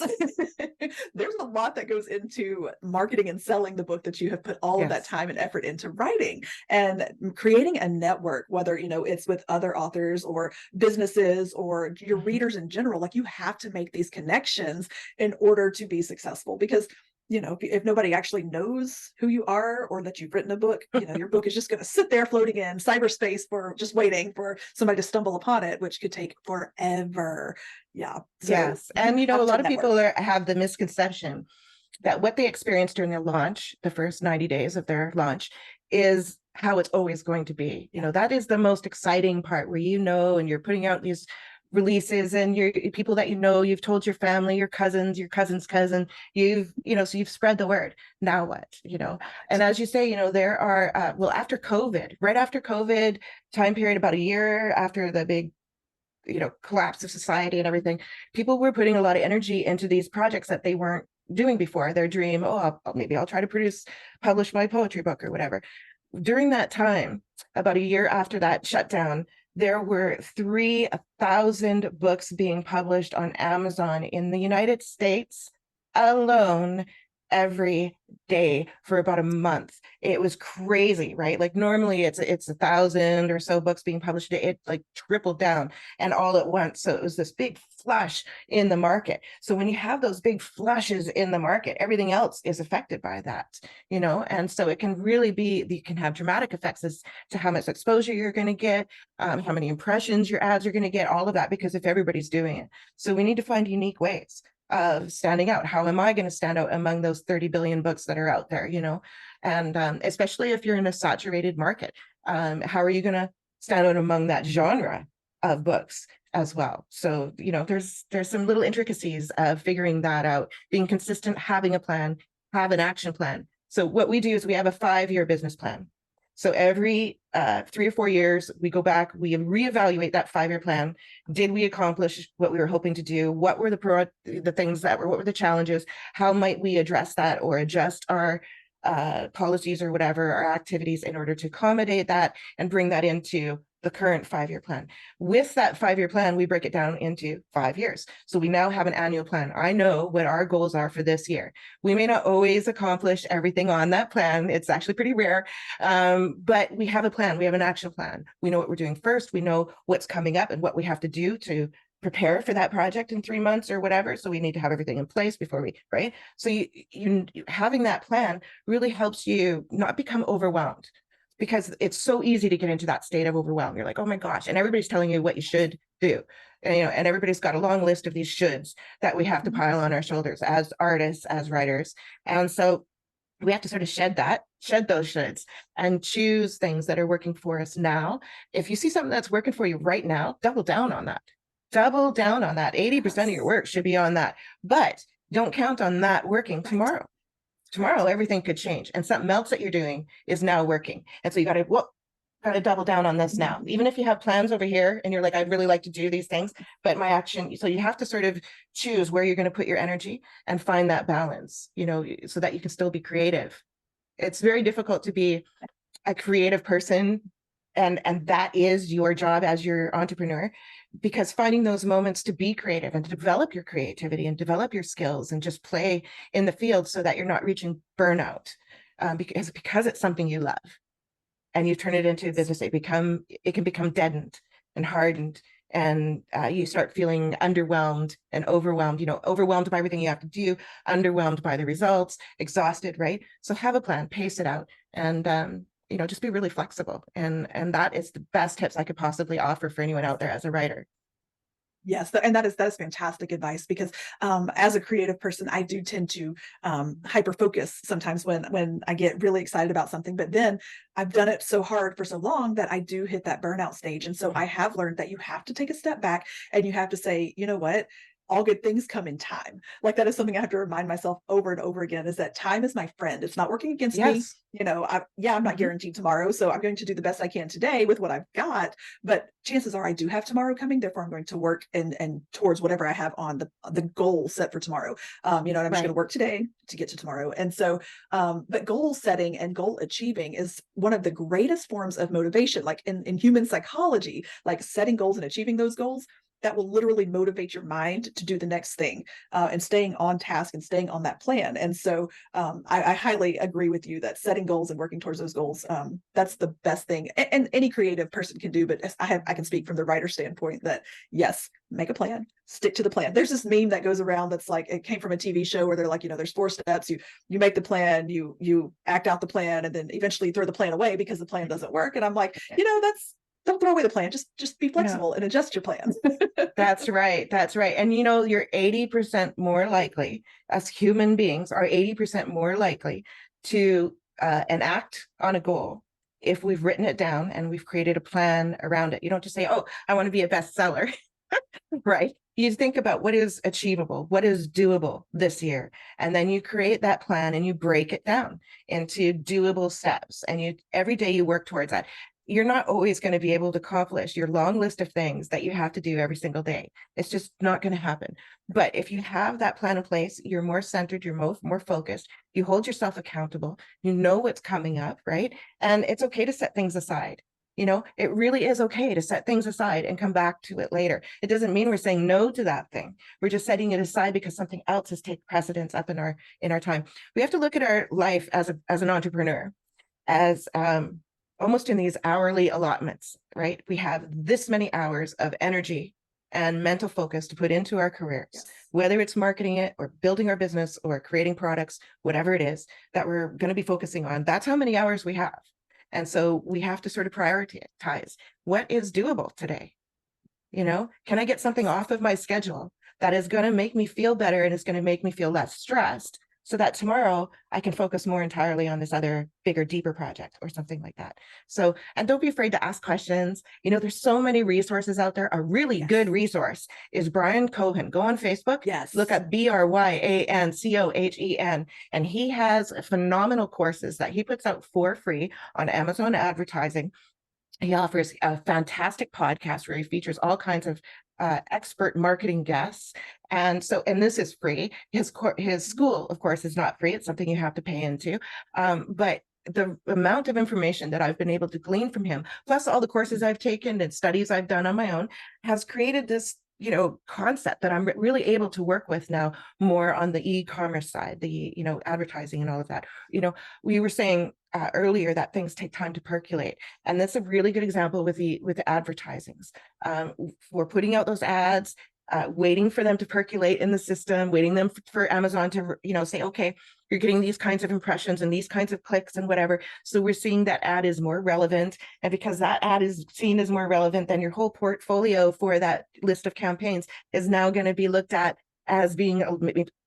there's a lot that goes into marketing and selling the book that you have put all of that time and effort into writing, and creating a network, whether, it's with other authors or businesses or your readers in general. Like, you have to make these connections in order to be successful, because if nobody actually knows who you are or that you've written a book, your book is just going to sit there floating in cyberspace for just waiting for somebody to stumble upon it, which could take forever. Yeah. So Yes. you And, a have to lot of network. people have the misconception that what they experience during their launch, the first 90 days of their launch, is how it's always going to be. That is the most exciting part where and you're putting out these releases and your people that you've told your family, your cousins, your cousin's cousin, so you've spread the word. Now what? And as you say, there are well, after COVID, right after COVID time period, about a year after the big collapse of society and everything, people were putting a lot of energy into these projects that they weren't doing before. Their dream, maybe I'll try to publish my poetry book or whatever. During that time, about a year after that shutdown, there were 3,000 books being published on Amazon in the United States alone every day for about a month. It was crazy, right? Like normally it's 1,000 or so books being published. It like tripled down and all at once. So it was this big flush in the market. So when you have those big flushes in the market, everything else is affected by that, and so it can really you can have dramatic effects as to how much exposure you're going to get, how many impressions your ads are going to get, all of that, because if everybody's doing it. So we need to find unique ways of standing out. How am I going to stand out among those 30 billion books that are out there, and especially if you're in a saturated market, how are you going to stand out among that genre of books as well? So, there's some little intricacies of figuring that out, being consistent, having a plan, have an action plan. So what we do is we have a 5-year business plan. So every 3 or 4 years, we go back, we reevaluate that 5-year plan. Did we accomplish what we were hoping to do? What were the things what were the challenges? How might we address that or adjust our policies or whatever, our activities in order to accommodate that and bring that into the current 5-year plan. With that 5-year plan, we break it down into 5 years. So we now have an annual plan. I know what our goals are for this year. We may not always accomplish everything on that plan. It's actually pretty rare, but we have a plan. We have an action plan. We know what we're doing first. We know what's coming up and what we have to do to prepare for that project in 3 months or whatever. So we need to have everything in place before right? So you having that plan really helps you not become overwhelmed, because it's so easy to get into that state of overwhelm. You're like, oh my gosh, and everybody's telling you what you should do. And everybody's got a long list of these shoulds that we have to pile on our shoulders as artists, as writers. And so we have to sort of shed those shoulds and choose things that are working for us now. If you see something that's working for you right now, double down on that. 80% of your work should be on that, but don't count on that working tomorrow. Tomorrow, everything could change and something else that you're doing is now working. And so you got to double down on this now. Even if you have plans over here and you're like, I'd really like to do these things, but my action, so you have to sort of choose where you're going to put your energy and find that balance, so that you can still be creative. It's very difficult to be a creative person, and that is your job as your entrepreneur, because finding those moments to be creative and to develop your creativity and develop your skills and just play in the field so that you're not reaching burnout, because it's something you love and you turn it into a business, it can become deadened and hardened, and you start feeling underwhelmed and overwhelmed, overwhelmed by everything you have to do, underwhelmed by the results, exhausted, right? So have a plan, pace it out, and just be really flexible. And that is the best tips I could possibly offer for anyone out there as a writer. Yes, and that is fantastic advice, because as a creative person, I do tend to hyper focus sometimes when I get really excited about something, but then I've done it so hard for so long that I do hit that burnout stage. And so I have learned that you have to take a step back and you have to say, you know what? All good things come in time. Like, that is something I have to remind myself over and over again, is that time is my friend. It's not working against me. Yes. I'm not guaranteed tomorrow, so I'm going to do the best I can today with what I've got. But chances are I do have tomorrow coming. Therefore, I'm going to work and towards whatever I have on the goal set for tomorrow. I'm just going to work today to get to tomorrow. And so, but goal setting and goal achieving is one of the greatest forms of motivation. Like in human psychology, like setting goals and achieving those goals that will literally motivate your mind to do the next thing, and staying on task and staying on that plan. And so I highly agree with you that setting goals and working towards those goals, that's the best thing. And any creative person can do, but I can speak from the writer standpoint that yes, make a plan, stick to the plan. There's this meme that goes around that's like, it came from a TV show where they're like, there's 4 steps. You make the plan, you act out the plan, and then eventually throw the plan away because the plan doesn't work. And I'm like, don't throw away the plan. Just be flexible and adjust your plans. That's right. That's right. And you're 80% more likely, as human beings are 80% more likely to enact on a goal if we've written it down and we've created a plan around it. You don't just say, oh, I want to be a bestseller, right? You think about what is achievable, what is doable this year, and then you create that plan and you break it down into doable steps, and every day you work towards that. You're not always going to be able to accomplish your long list of things that you have to do every single day. It's just not going to happen. But if you have that plan in place, you're more centered, you're more focused, you hold yourself accountable, you know what's coming up, right? And it's okay to set things aside. It really is okay to set things aside and come back to it later. It doesn't mean we're saying no to that thing. We're just setting it aside because something else has taken precedence up in our time. We have to look at our life as an entrepreneur, as almost in these hourly allotments, right? We have this many hours of energy and mental focus to put into our careers, yes, whether it's marketing it or building our business or creating products, whatever it is that we're going to be focusing on. That's how many hours we have. And so we have to sort of prioritize what is doable today. Can I get something off of my schedule that is going to make me feel better and is going to make me feel less stressed, so that tomorrow I can focus more entirely on this other bigger, deeper project or something like that. So, and don't be afraid to ask questions. There's so many resources out there. A really good resource is Brian Cohen. Go on Facebook. Yes. Look at BRYANCOHEN. And he has phenomenal courses that he puts out for free on Amazon advertising. He offers a fantastic podcast where he features all kinds of expert marketing guests. And this is free. His school, of course, is not free. It's something you have to pay into. But the amount of information that I've been able to glean from him, plus all the courses I've taken and studies I've done on my own, has created this concept that I'm really able to work with now more on the e-commerce side, the advertising and all of that. We were saying earlier that things take time to percolate, and that's a really good example with the advertisings. We're putting out those ads, waiting for them to percolate in the system, waiting them for Amazon to say, okay, you're getting these kinds of impressions and these kinds of clicks and whatever. So we're seeing that ad is more relevant. And because that ad is seen as more relevant, then your whole portfolio for that list of campaigns is now going to be looked at as being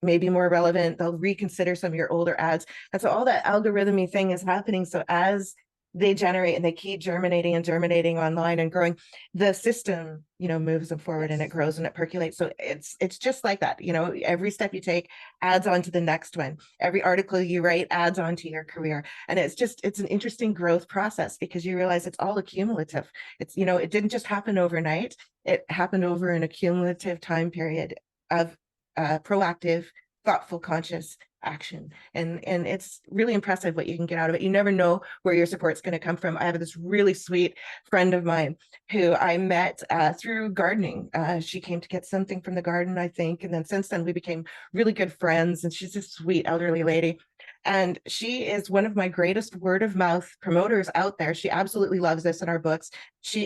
maybe more relevant. They'll reconsider some of your older ads. And so all that algorithmy thing is happening. So as they generate and they keep germinating online and growing, the system, moves them forward, yes, and it grows and it percolates. So it's just like that. Every step you take adds on to the next one. Every article you write adds on to your career. And it's an interesting growth process because you realize it's all accumulative. It didn't just happen overnight. It happened over an accumulative time period of proactive, thoughtful, conscious action. And it's really impressive what you can get out of it. You never know where your support's going to come from. I have this really sweet friend of mine who I met through gardening. She came to get something from the garden, I think. And then since then we became really good friends, and she's a sweet elderly lady. And she is one of my greatest word of mouth promoters out there. She absolutely loves this in our books.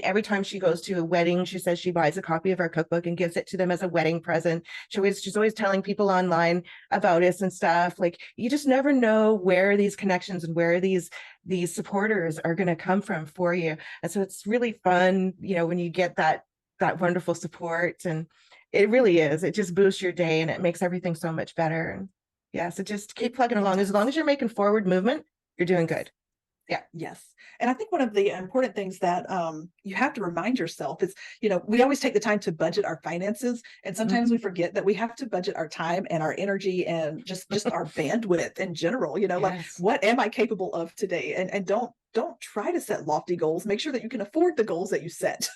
Every time she goes to a wedding, she says she buys a copy of our cookbook and gives it to them as a wedding present. She's always telling people online about us and stuff. Like, you just never know where these connections and where these supporters are going to come from for you. And so it's really fun, when you get that wonderful support. And it really is. It just boosts your day and it makes everything so much better. And yeah, so just keep plugging along. As long as you're making forward movement, you're doing good. Yeah. Yes. And I think one of the important things that you have to remind yourself is, we always take the time to budget our finances. And sometimes we forget that we have to budget our time and our energy and just our bandwidth in general. Yes. Like, what am I capable of today? And don't try to set lofty goals. Make sure that you can afford the goals that you set.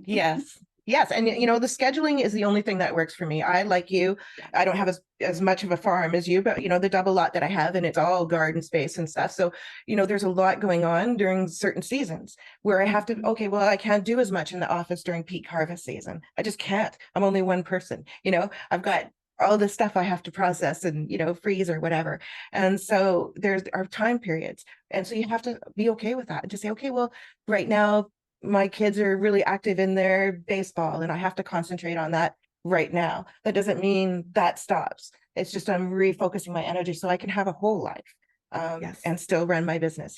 Yes. Yes, and the scheduling is the only thing that works for me. I, like you, I don't have as much of a farm as you, but the double lot that I have, and it's all garden space and stuff. So, there's a lot going on during certain seasons where I have to, okay, well, I can't do as much in the office during peak harvest season. I just can't. I'm only one person, I've got all the stuff I have to process and, freeze or whatever. And so there's our time periods. And so you have to be okay with that and just say, okay, well, right now my kids are really active in their baseball and I have to concentrate on that right now. That doesn't mean that stops. It's just I'm refocusing my energy so I can have a whole life Yes. and still run my business.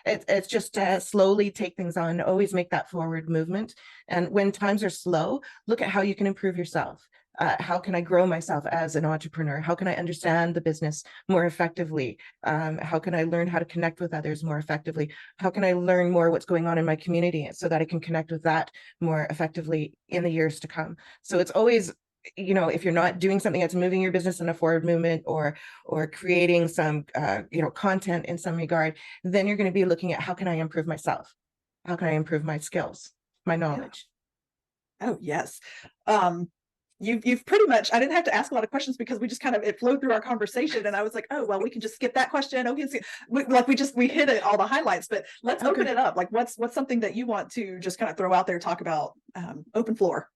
It's just slowly take things on, always make that forward movement. And when times are slow, look at how you can improve yourself. How can I grow myself as an entrepreneur? How can I understand the business more effectively? How can I learn how to connect with others more effectively? How can I learn more what's going on in my community so that I can connect with that more effectively in the years to come? So it's always, if you're not doing something that's moving your business in a forward movement or creating some content in some regard, then you're going to be looking at how can I improve myself? How can I improve my skills, my knowledge? Oh, yes. You've pretty much, I didn't have to ask a lot of questions because we just kind of, it flowed through our conversation and I was like, oh, well, we can just skip that question. Okay. We hit it, all the highlights, but let's open it up. Like what's something that you want to just kind of throw out there, talk about, open floor.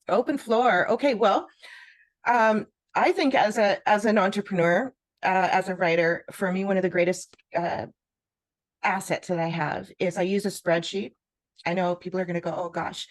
Open floor. Okay. Well, I think as an entrepreneur, as a writer, for me, one of the greatest assets that I have is I use a spreadsheet. I know people are going to go, oh gosh,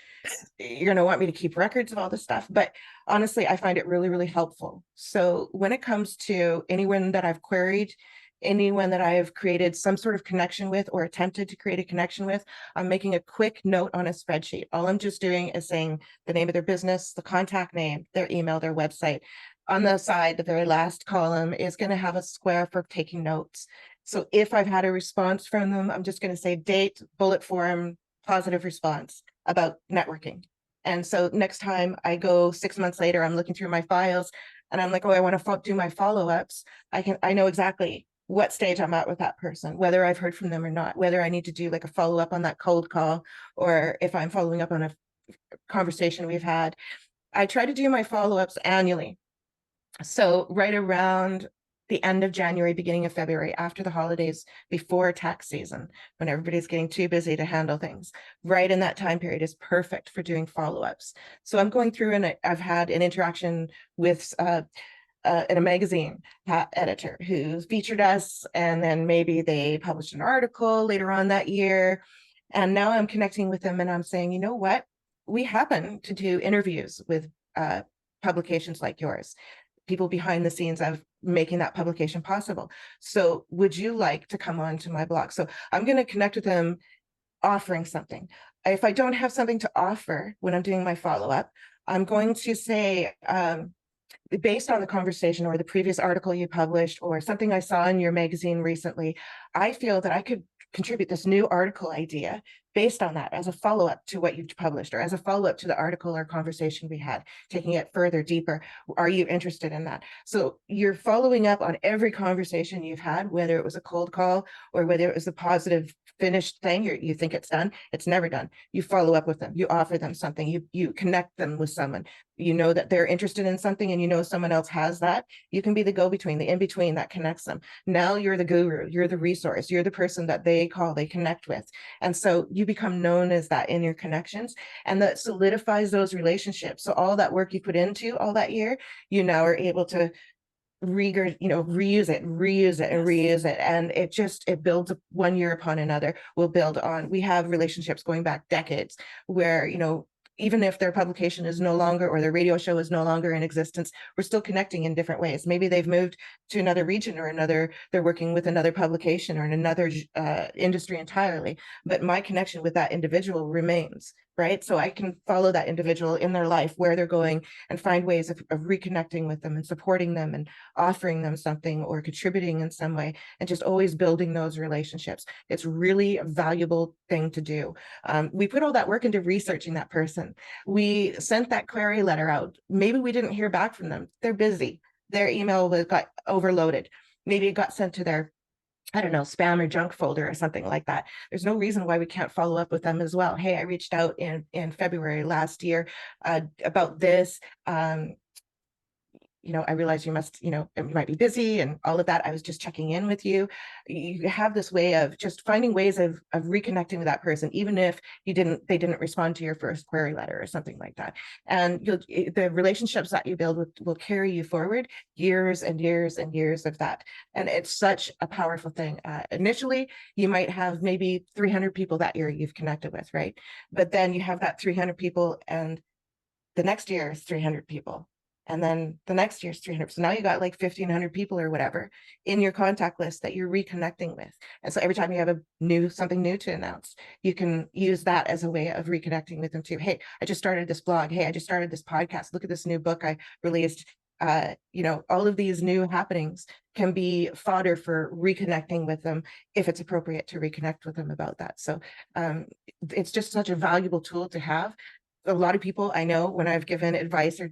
you're going to want me to keep records of all this stuff. But honestly, I find it really, really helpful. So when it comes to anyone that I've queried, anyone that I've created some sort of connection with or attempted to create a connection with, I'm making a quick note on a spreadsheet. All I'm just doing is saying the name of their business, the contact name, their email, their website. On the side, the very last column is going to have a square for taking notes. So if I've had a response from them, I'm just going to say date, bullet form, positive response about networking. And so next time I go 6 months later, I'm looking through my files and I'm like, oh, I want to do my follow-ups. I know exactly what stage I'm at with that person, whether I've heard from them or not, whether I need to do like a follow-up on that cold call, or if I'm following up on a conversation we've had. I try to do my follow-ups annually. So right around the end of January, beginning of February, after the holidays, before tax season, when everybody's getting too busy to handle things, right in that time period is perfect for doing follow-ups. So I'm going through and I've had an interaction with in a magazine editor who featured us, and then maybe they published an article later on that year. And now I'm connecting with them and I'm saying, you know what? We happen to do interviews with publications like yours, people behind the scenes of making that publication possible. So would you like to come on to my blog? So I'm going to connect with them offering something. If I don't have something to offer when I'm doing my follow-up, I'm going to say, based on the conversation or the previous article you published or something I saw in your magazine recently, I feel that I could contribute this new article idea based on that as a follow-up to what you've published or as a follow-up to the article or conversation we had, taking it further, deeper. Are you interested in that? So you're following up on every conversation you've had, whether it was a cold call or whether it was a positive finished thing, you think it's done, it's never done. You follow up with them, you offer them something, you connect them with someone, you know that they're interested in something and you know someone else has that. You can be the go-between, the in-between that connects them. Now you're the guru, you're the resource, you're the person that they connect with. And so you become known as that in your connections, and that solidifies those relationships. So all that work you put into all that year, you now are able to reuse it and reuse it. And it builds one year upon another. We'll build on. We have relationships going back decades where, even if their publication is no longer, or their radio show is no longer in existence, we're still connecting in different ways. Maybe they've moved to another region or they're working with another publication or in another industry entirely. But my connection with that individual remains, right? So I can follow that individual in their life, where they're going, and find ways of reconnecting with them and supporting them and offering them something or contributing in some way, and just always building those relationships. It's really a valuable thing to do. We put all that work into researching that person. We sent that query letter out. Maybe we didn't hear back from them. They're busy. Their email got overloaded. Maybe it got sent to their I don't know, spam or junk folder or something like that. There's no reason why we can't follow up with them as well. Hey, I reached out in February last year about this. I realize you must, you might be busy and all of that. I was just checking in with you. You have this way of just finding ways of reconnecting with that person, even if they didn't respond to your first query letter or something like that. And the relationships that you build will carry you forward years and years and years of that. And it's such a powerful thing. Initially, you might have maybe 300 people that year you've connected with, right? But then you have that 300 people, and the next year is 300 people. And then the next year's 300. So now you got like 1,500 people or whatever in your contact list that you're reconnecting with. And so every time you have something new to announce, you can use that as a way of reconnecting with them too. Hey, I just started this blog. Hey, I just started this podcast. Look at this new book I released. All of these new happenings can be fodder for reconnecting with them if it's appropriate to reconnect with them about that. So it's just such a valuable tool to have. A lot of people I know, when I've given advice or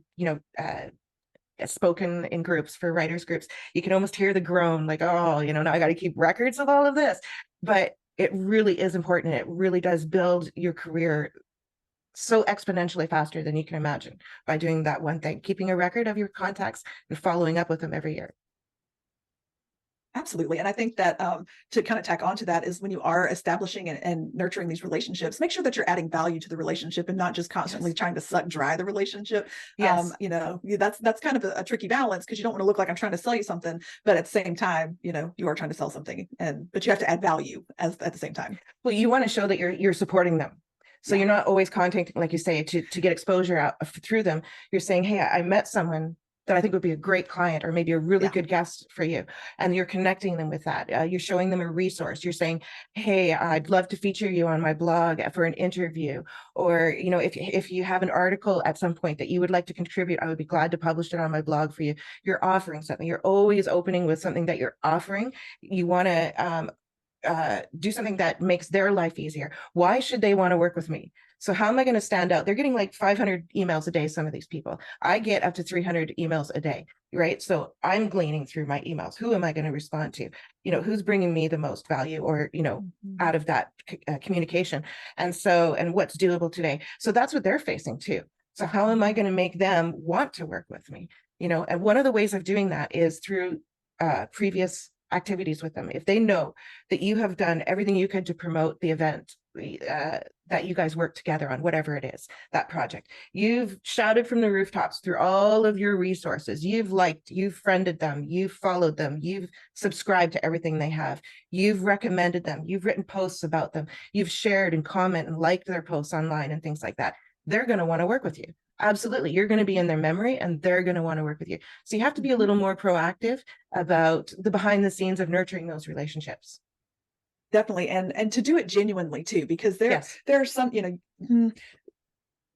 spoken in groups for writers groups, you can almost hear the groan, like, oh, now I got to keep records of all of this. But it really is important. It really does build your career so exponentially faster than you can imagine by doing that one thing, keeping a record of your contacts and following up with them every year. Absolutely. And I think that to kind of tack onto that is, when you are establishing and nurturing these relationships, make sure that you're adding value to the relationship and not just constantly trying to suck dry the relationship. Yes. That's kind of a tricky balance, because you don't want to look like I'm trying to sell you something, but at the same time, you are trying to sell something, but you have to add value at the same time. Well, you want to show that you're supporting them. So you're not always contacting, like you say, to get exposure out through them. You're saying, hey, I met someone that I think would be a great client, or maybe a really good guest for you. And you're connecting them with that. You're showing them a resource. You're saying, hey, I'd love to feature you on my blog for an interview. Or, if you have an article at some point that you would like to contribute, I would be glad to publish it on my blog for you. You're offering something. You're always opening with something that you're offering. You want to do something that makes their life easier. Why should they want to work with me? So how am I going to stand out? They're getting like 500 emails a day, some of these people. I get up to 300 emails a day, right? So I'm gleaning through my emails. Who am I going to respond to? Who's bringing me the most value, or, out of that communication? And what's doable today? So that's what they're facing too. So how am I going to make them want to work with me? And one of the ways of doing that is through previous activities with them. If they know that you have done everything you could to promote the event that you guys work together on, whatever it is, that project, you've shouted from the rooftops through all of your resources, you've liked, you've friended them, you've followed them, you've subscribed to everything they have, you've recommended them, you've written posts about them, you've shared and comment and liked their posts online and things like that, they're going to want to work with you. Absolutely. You're going to be in their memory, and they're going to want to work with you. So you have to be a little more proactive about the behind the scenes of nurturing those relationships. Definitely. And to do it genuinely too, because there are some,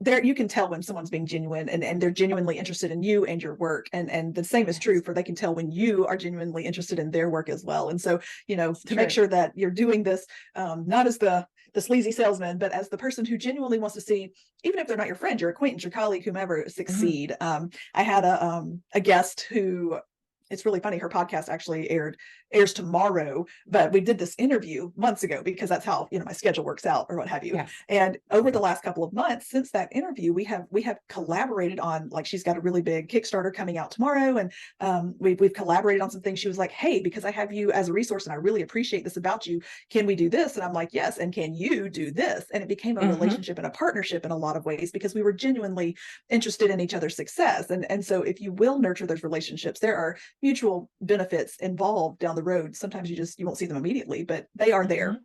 there you can tell when someone's being genuine and they're genuinely interested in you and your work. And the same is true for, they can tell when you are genuinely interested in their work as well. And so, to make sure that you're doing this, not as the sleazy salesman, but as the person who genuinely wants to see, even if they're not your friend, your acquaintance, your colleague, whomever, succeed. I had a guest who, it's really funny, her podcast actually airs tomorrow, but we did this interview months ago, because that's how my schedule works out, or what have you. And over the last couple of months since that interview, we have collaborated on, like, she's got a really big Kickstarter coming out tomorrow, and we've collaborated on some things. She was like, hey, because I have you as a resource and I really appreciate this about you, can we do this? And I'm like, yes. And can you do this? And it became a relationship and a partnership in a lot of ways, because we were genuinely interested in each other's success. And so if you will nurture those relationships, there are mutual benefits involved down the road. Sometimes you won't see them immediately, but they are there.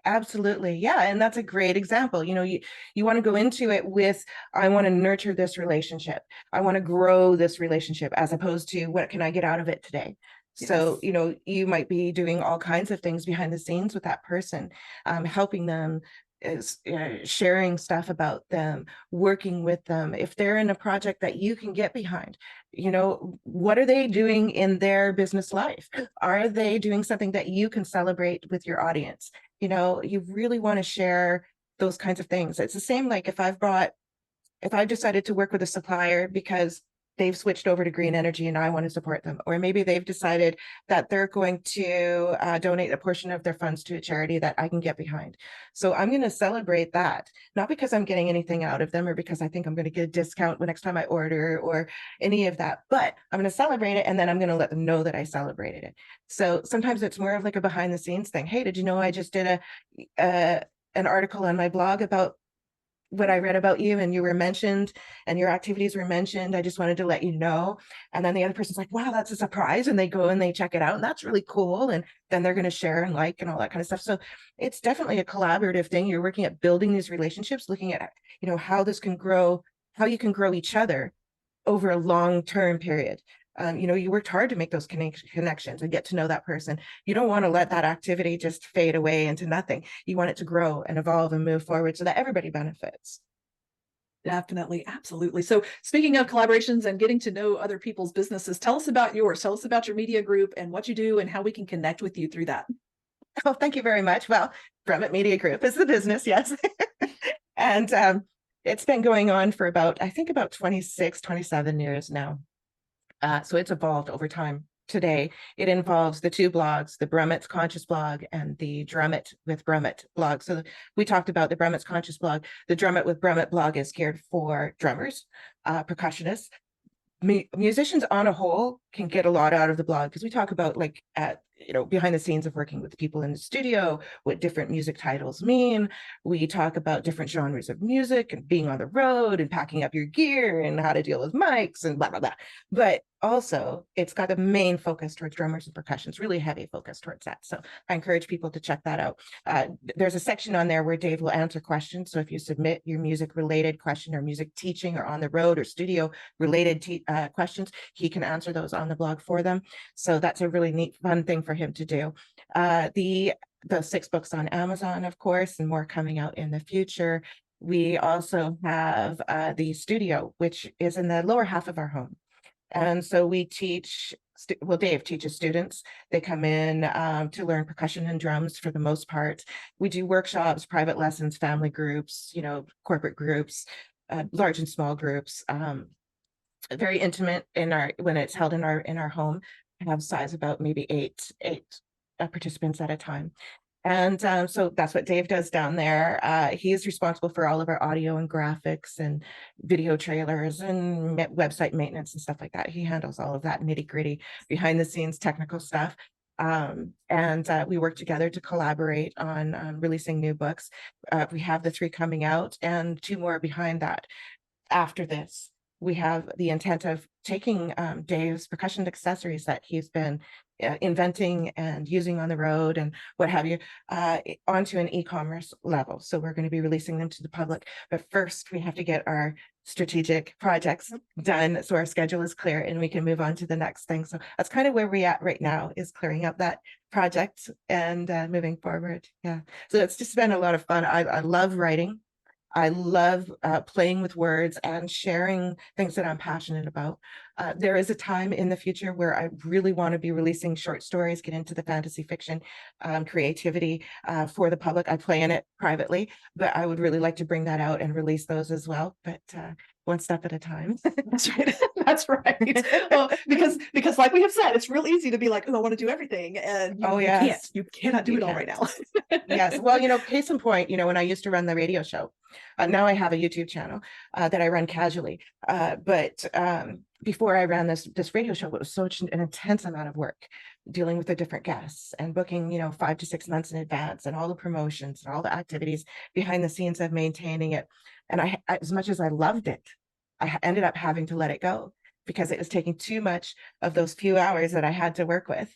Absolutely. Yeah. And that's a great example. You want to go into it with, I want to nurture this relationship. I want to grow this relationship, as opposed to, what can I get out of it today? So, you might be doing all kinds of things behind the scenes with that person, helping them, is sharing stuff about them, working with them. If they're in a project that you can get behind, what are they doing in their business life? Are they doing something that you can celebrate with your audience? You really want to share those kinds of things. It's the same, like if I've decided to work with a supplier because they've switched over to green energy and I want to support them. Or maybe they've decided that they're going to donate a portion of their funds to a charity that I can get behind. So I'm going to celebrate that, not because I'm getting anything out of them or because I think I'm going to get a discount next time I order or any of that, but I'm going to celebrate it and then I'm going to let them know that I celebrated it. So sometimes it's more of like a behind the scenes thing. Hey, did you know I just did an article on my blog about what I read about you and you were mentioned and your activities were mentioned. I just wanted to let you know. And then the other person's like, wow, that's a surprise. And they go and they check it out and that's really cool. And then they're going to share and like and all that kind of stuff. So it's definitely a collaborative thing. You're working at building these relationships, looking at, how this can grow, how you can grow each other over a long-term period. You worked hard to make those connections and get to know that person. You don't want to let that activity just fade away into nothing. You want it to grow and evolve and move forward so that everybody benefits. Definitely. Absolutely. So speaking of collaborations and getting to know other people's businesses, tell us about yours. Tell us about your media group and what you do and how we can connect with you through that. Oh, thank you very much. Well, Brummet Media Group is the business, yes. And it's been going on for about 26, 27 years now. So it's evolved over time. Today, it involves the two blogs, the Brummet's Conscious blog and the Drummet with Brummet blog. So we talked about the Brummet's Conscious blog. The Drummet with Brummet blog is geared for drummers, percussionists. Musicians on a whole can get a lot out of the blog because we talk about behind the scenes of working with people in the studio, what different music titles mean. We talk about different genres of music and being on the road and packing up your gear and how to deal with mics and blah, blah, blah. But also it's got a main focus towards drummers and percussions, really heavy focus towards that. So I encourage people to check that out. There's a section on there where Dave will answer questions. So if you submit your music related question or music teaching or on the road or studio related questions, he can answer those on the blog for them. So that's a really neat, fun thing for him to do. The 6 books on Amazon, of course, and more coming out in the future. We also have the studio, which is in the lower half of our home. And so we teach, Dave teaches students. They come in to learn percussion and drums for the most part. We do workshops, private lessons, family groups, corporate groups, large and small groups. Very intimate when it's held in our home. I have size about maybe eight participants at a time. And so that's what Dave does down there. He is responsible for all of our audio and graphics and video trailers and website maintenance and stuff like that. He handles all of that nitty gritty behind the scenes technical stuff. And we work together to collaborate on releasing new books. We have the 3 coming out and 2 more behind that. After this, we have the intent of taking Dave's percussion accessories that he's been inventing and using on the road and what have you onto an e-commerce level. So we're going to be releasing them to the public. But first, we have to get our strategic projects done so our schedule is clear and we can move on to the next thing. So that's kind of where we're at right now, is clearing up that project and moving forward. Yeah. So it's just been a lot of fun. I love writing. I love playing with words and sharing things that I'm passionate about. There is a time in the future where I really want to be releasing short stories, get into the fantasy fiction creativity for the public. I play in it privately, but I would really like to bring that out and release those as well. But one step at a time. That's right. That's right. Well, because like we have said, it's real easy to be like, oh, I want to do everything. And you cannot do it all right now. Yes. Well, case in point, when I used to run the radio show, now I have a YouTube channel that I run casually. But before I ran this radio show, it was such an intense amount of work dealing with the different guests and booking, 5 to 6 months in advance and all the promotions and all the activities behind the scenes of maintaining it. And as much as I loved it, I ended up having to let it go because it was taking too much of those few hours that I had to work with.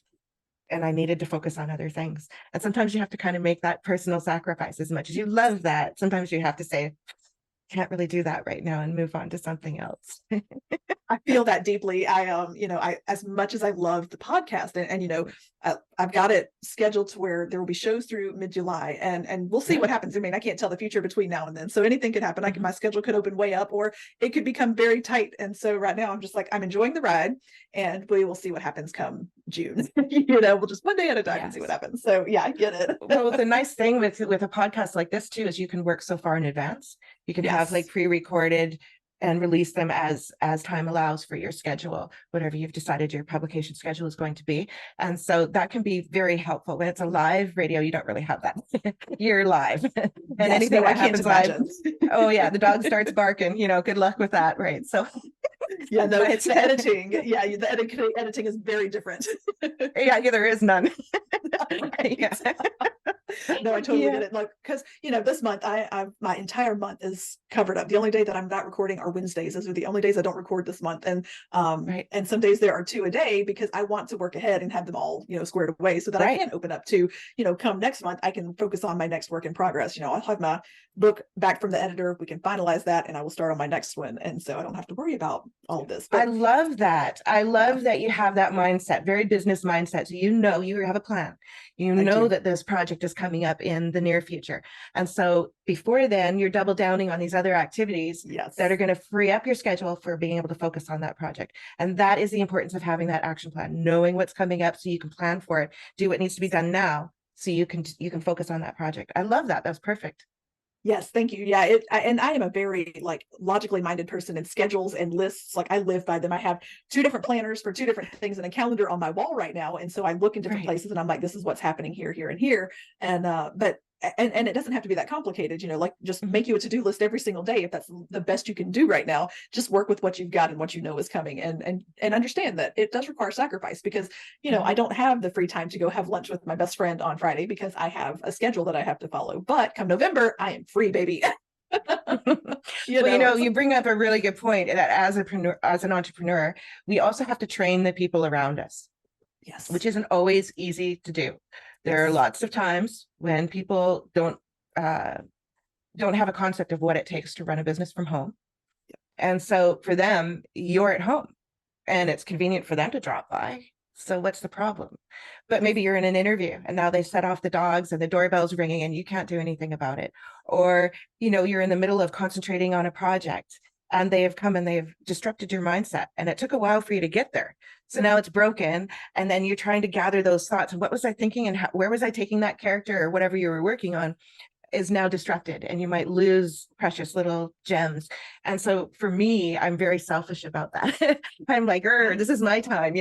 And I needed to focus on other things. And sometimes you have to kind of make that personal sacrifice. As much as you love that, sometimes you have to say, can't really do that right now and move on to something else. I feel that deeply. I as much as I love the podcast and I've got it scheduled to where there will be shows through mid-July and we'll see what happens. I mean, I can't tell the future between now and then. So anything could happen. My schedule could open way up or it could become very tight. And so right now I'm just like, I'm enjoying the ride and we will see what happens come June. We'll just one day at a time and see what happens. So yeah, I get it. Well, the nice thing with a podcast like this too, is you can work so far in advance. You can have like pre-recorded and release them as time allows for your schedule, whatever you've decided your publication schedule is going to be. And so that can be very helpful. When it's a live radio, you don't really have that. You're live. And Yes, anything no, I that can't happens live, imagine. oh yeah, the dog starts barking, good luck with that, right? So Yeah, no, but the editing, yeah, the editing is very different. yeah, there is none. Right. Yeah. No, I totally Yeah. get it. Like, because this month, I my entire month is covered up. The only day that I'm not recording are Wednesdays. Those are the only days I don't record this month. Right. And some days there are 2 a day because I want to work ahead and have them all, squared away so that I Right. can open up to, come next month, I can focus on my next work in progress. I'll have my book back from the editor. We can finalize that, and I will start on my next one. And so I don't have to worry about all of this. I But love that. I love that you have that mindset, very business mindset. So you have a plan. You I know do. that this project is coming up in the near future. And so before then, you're double downing on these other activities Yes. that are going to free up your schedule for being able to focus on that project. And that is the importance of having that action plan, knowing what's coming up so you can plan for it, do what needs to be done now so you can focus on that project. I love that. That's perfect. Yes, thank you. Yeah, and I am a very logically minded person, and schedules and lists, I live by them. I have 2 different planners for 2 different things and a calendar on my wall right now. And so I look in different Right. places and I'm like, this is what's happening here, here, and here. And but and it doesn't have to be that complicated, just Mhm. make you a to-do list every single day if that's the best you can do right now. Just work with what you've got and what you know is coming, and understand that it does require sacrifice because I don't have the free time to go have lunch with my best friend on Friday because I have a schedule that I have to follow. But come November, I am free, baby. Well, you bring up a really good point that as an entrepreneur, we also have to train the people around us, Yes. which isn't always easy to do. There are Yes. lots of times when people don't have a concept of what it takes to run a business from home. And so for them, you're at home and it's convenient for them to drop by. So what's the problem? But maybe you're in an interview and now they set off the dogs and the doorbell's ringing and you can't do anything about it. Or, you're in the middle of concentrating on a project and they have come and they've disrupted your mindset. And it took a while for you to get there. So now it's broken. And then you're trying to gather those thoughts. And what was I thinking? And where was I taking that character or whatever you were working on? Is now disrupted, and you might lose precious little gems. And so for me, I'm very selfish about that. I'm like, this is my time,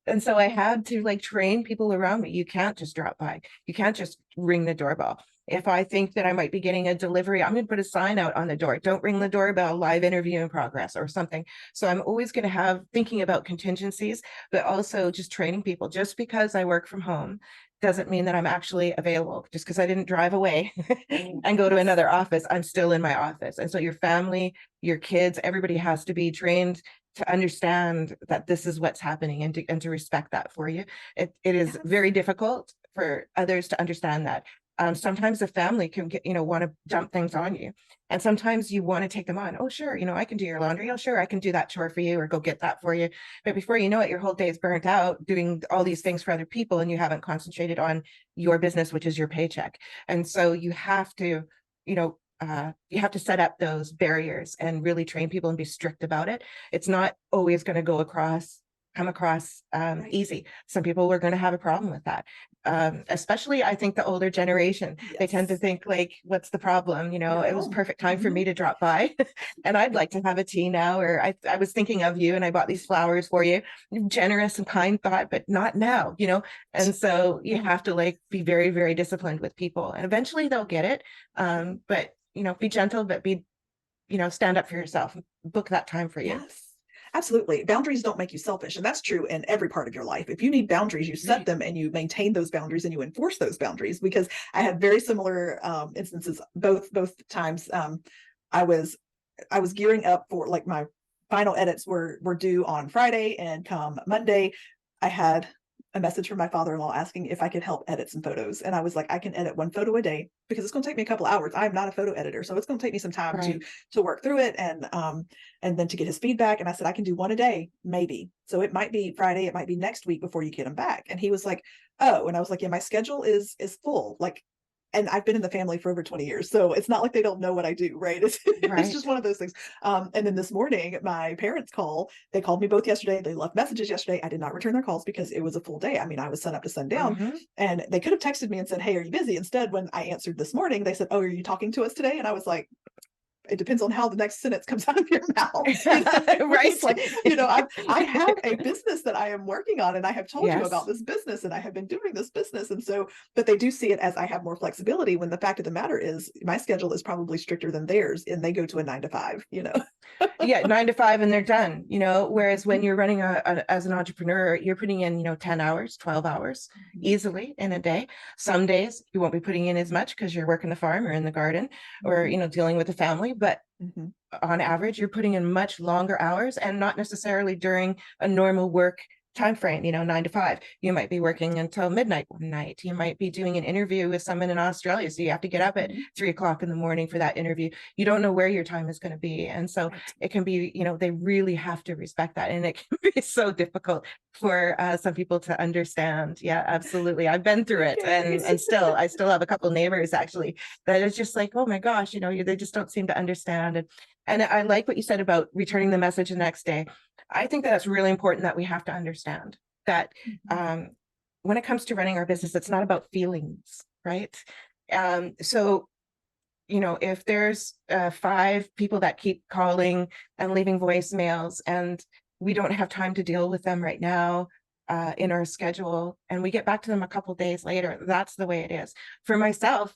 And so I had to train people around me. You can't just drop by. You can't just ring the doorbell. If I think that I might be getting a delivery, I'm going to put a sign out on the door. Don't ring the doorbell, live interview in progress or something. So I'm always going to have thinking about contingencies, but also just training people. Just because I work from home doesn't mean that I'm actually available. Just because I didn't drive away and go to another office, I'm still in my office. And so your family, your kids, everybody has to be trained to understand that this is what's happening and to respect that for you. It is very difficult for others to understand that. Sometimes the family can want to dump things on you. And sometimes you want to take them on. Oh, sure. I can do your laundry. Oh, sure. I can do that chore for you or go get that for you. But before you know it, your whole day is burnt out doing all these things for other people and you haven't concentrated on your business, which is your paycheck. And so you have to, set up those barriers and really train people and be strict about it. It's not always going to come across easy. Some people are going to have a problem with that. Especially I think the older generation, they tend to think what's the problem? It was perfect time for me to drop by and I'd like to have a tea now, or I was thinking of you and I bought these flowers for you. Generous and kind thought, but not now, And so you have to be very, very disciplined with people and eventually they'll get it. But be gentle, but stand up for yourself, book that time for you. Yes. Absolutely. Boundaries don't make you selfish. And that's true in every part of your life. If you need boundaries, you set them and you maintain those boundaries and you enforce those boundaries. Because I had very similar instances both times. I was gearing up for my final edits were due on Friday, and come Monday, I had a message from my father-in-law asking if I could help edit some photos. And I was like, I can edit 1 photo a day because it's going to take me a couple hours. I'm not a photo editor, so it's going to take me some time to work through it and then to get his feedback. And I said, I can do 1 a day, maybe. So it might be Friday, it might be next week before you get them back. And he was like, oh, and I was like, yeah, my schedule is full. And I've been in the family for over 20 years. So it's not like they don't know what I do, right? It's just one of those things. And then this morning, my parents they called me both yesterday. They left messages yesterday. I did not return their calls because it was a full day. I mean, I was sun up to sundown, and they could have texted me and said, hey, are you busy? Instead, when I answered this morning, they said, oh, are you talking to us today? And I was like, it depends on how the next sentence comes out of your mouth. Right? It's like, I have a business that I am working on, and I have told you about this business, and I have been doing this business. And so, but they do see it as I have more flexibility, when the fact of the matter is my schedule is probably stricter than theirs, and they go to a 9 to 5, Yeah, 9 to 5 and they're done, whereas when you're running as an entrepreneur, you're putting in, 10 hours, 12 hours easily in a day. Some days you won't be putting in as much because you're working the farm or in the garden or, dealing with the family. But on average, you're putting in much longer hours, and not necessarily during a normal work time frame, 9 to 5. You might be working until midnight one night. You might be doing an interview with someone in Australia, so you have to get up at 3 o'clock in the morning for that interview. You don't know where your time is going to be, and so it can be, they really have to respect that, and it can be so difficult for some people to understand. Yeah, absolutely. I've been through it, and I still have a couple of neighbors actually that is just like, oh my gosh, they just don't seem to understand. And I like what you said about returning the message the next day. I think that's really important, that we have to understand that when it comes to running our business, it's not about feelings, right? So, if there's 5 people that keep calling and leaving voicemails, and we don't have time to deal with them right now in our schedule, and we get back to them a couple days later, that's the way it is. For myself,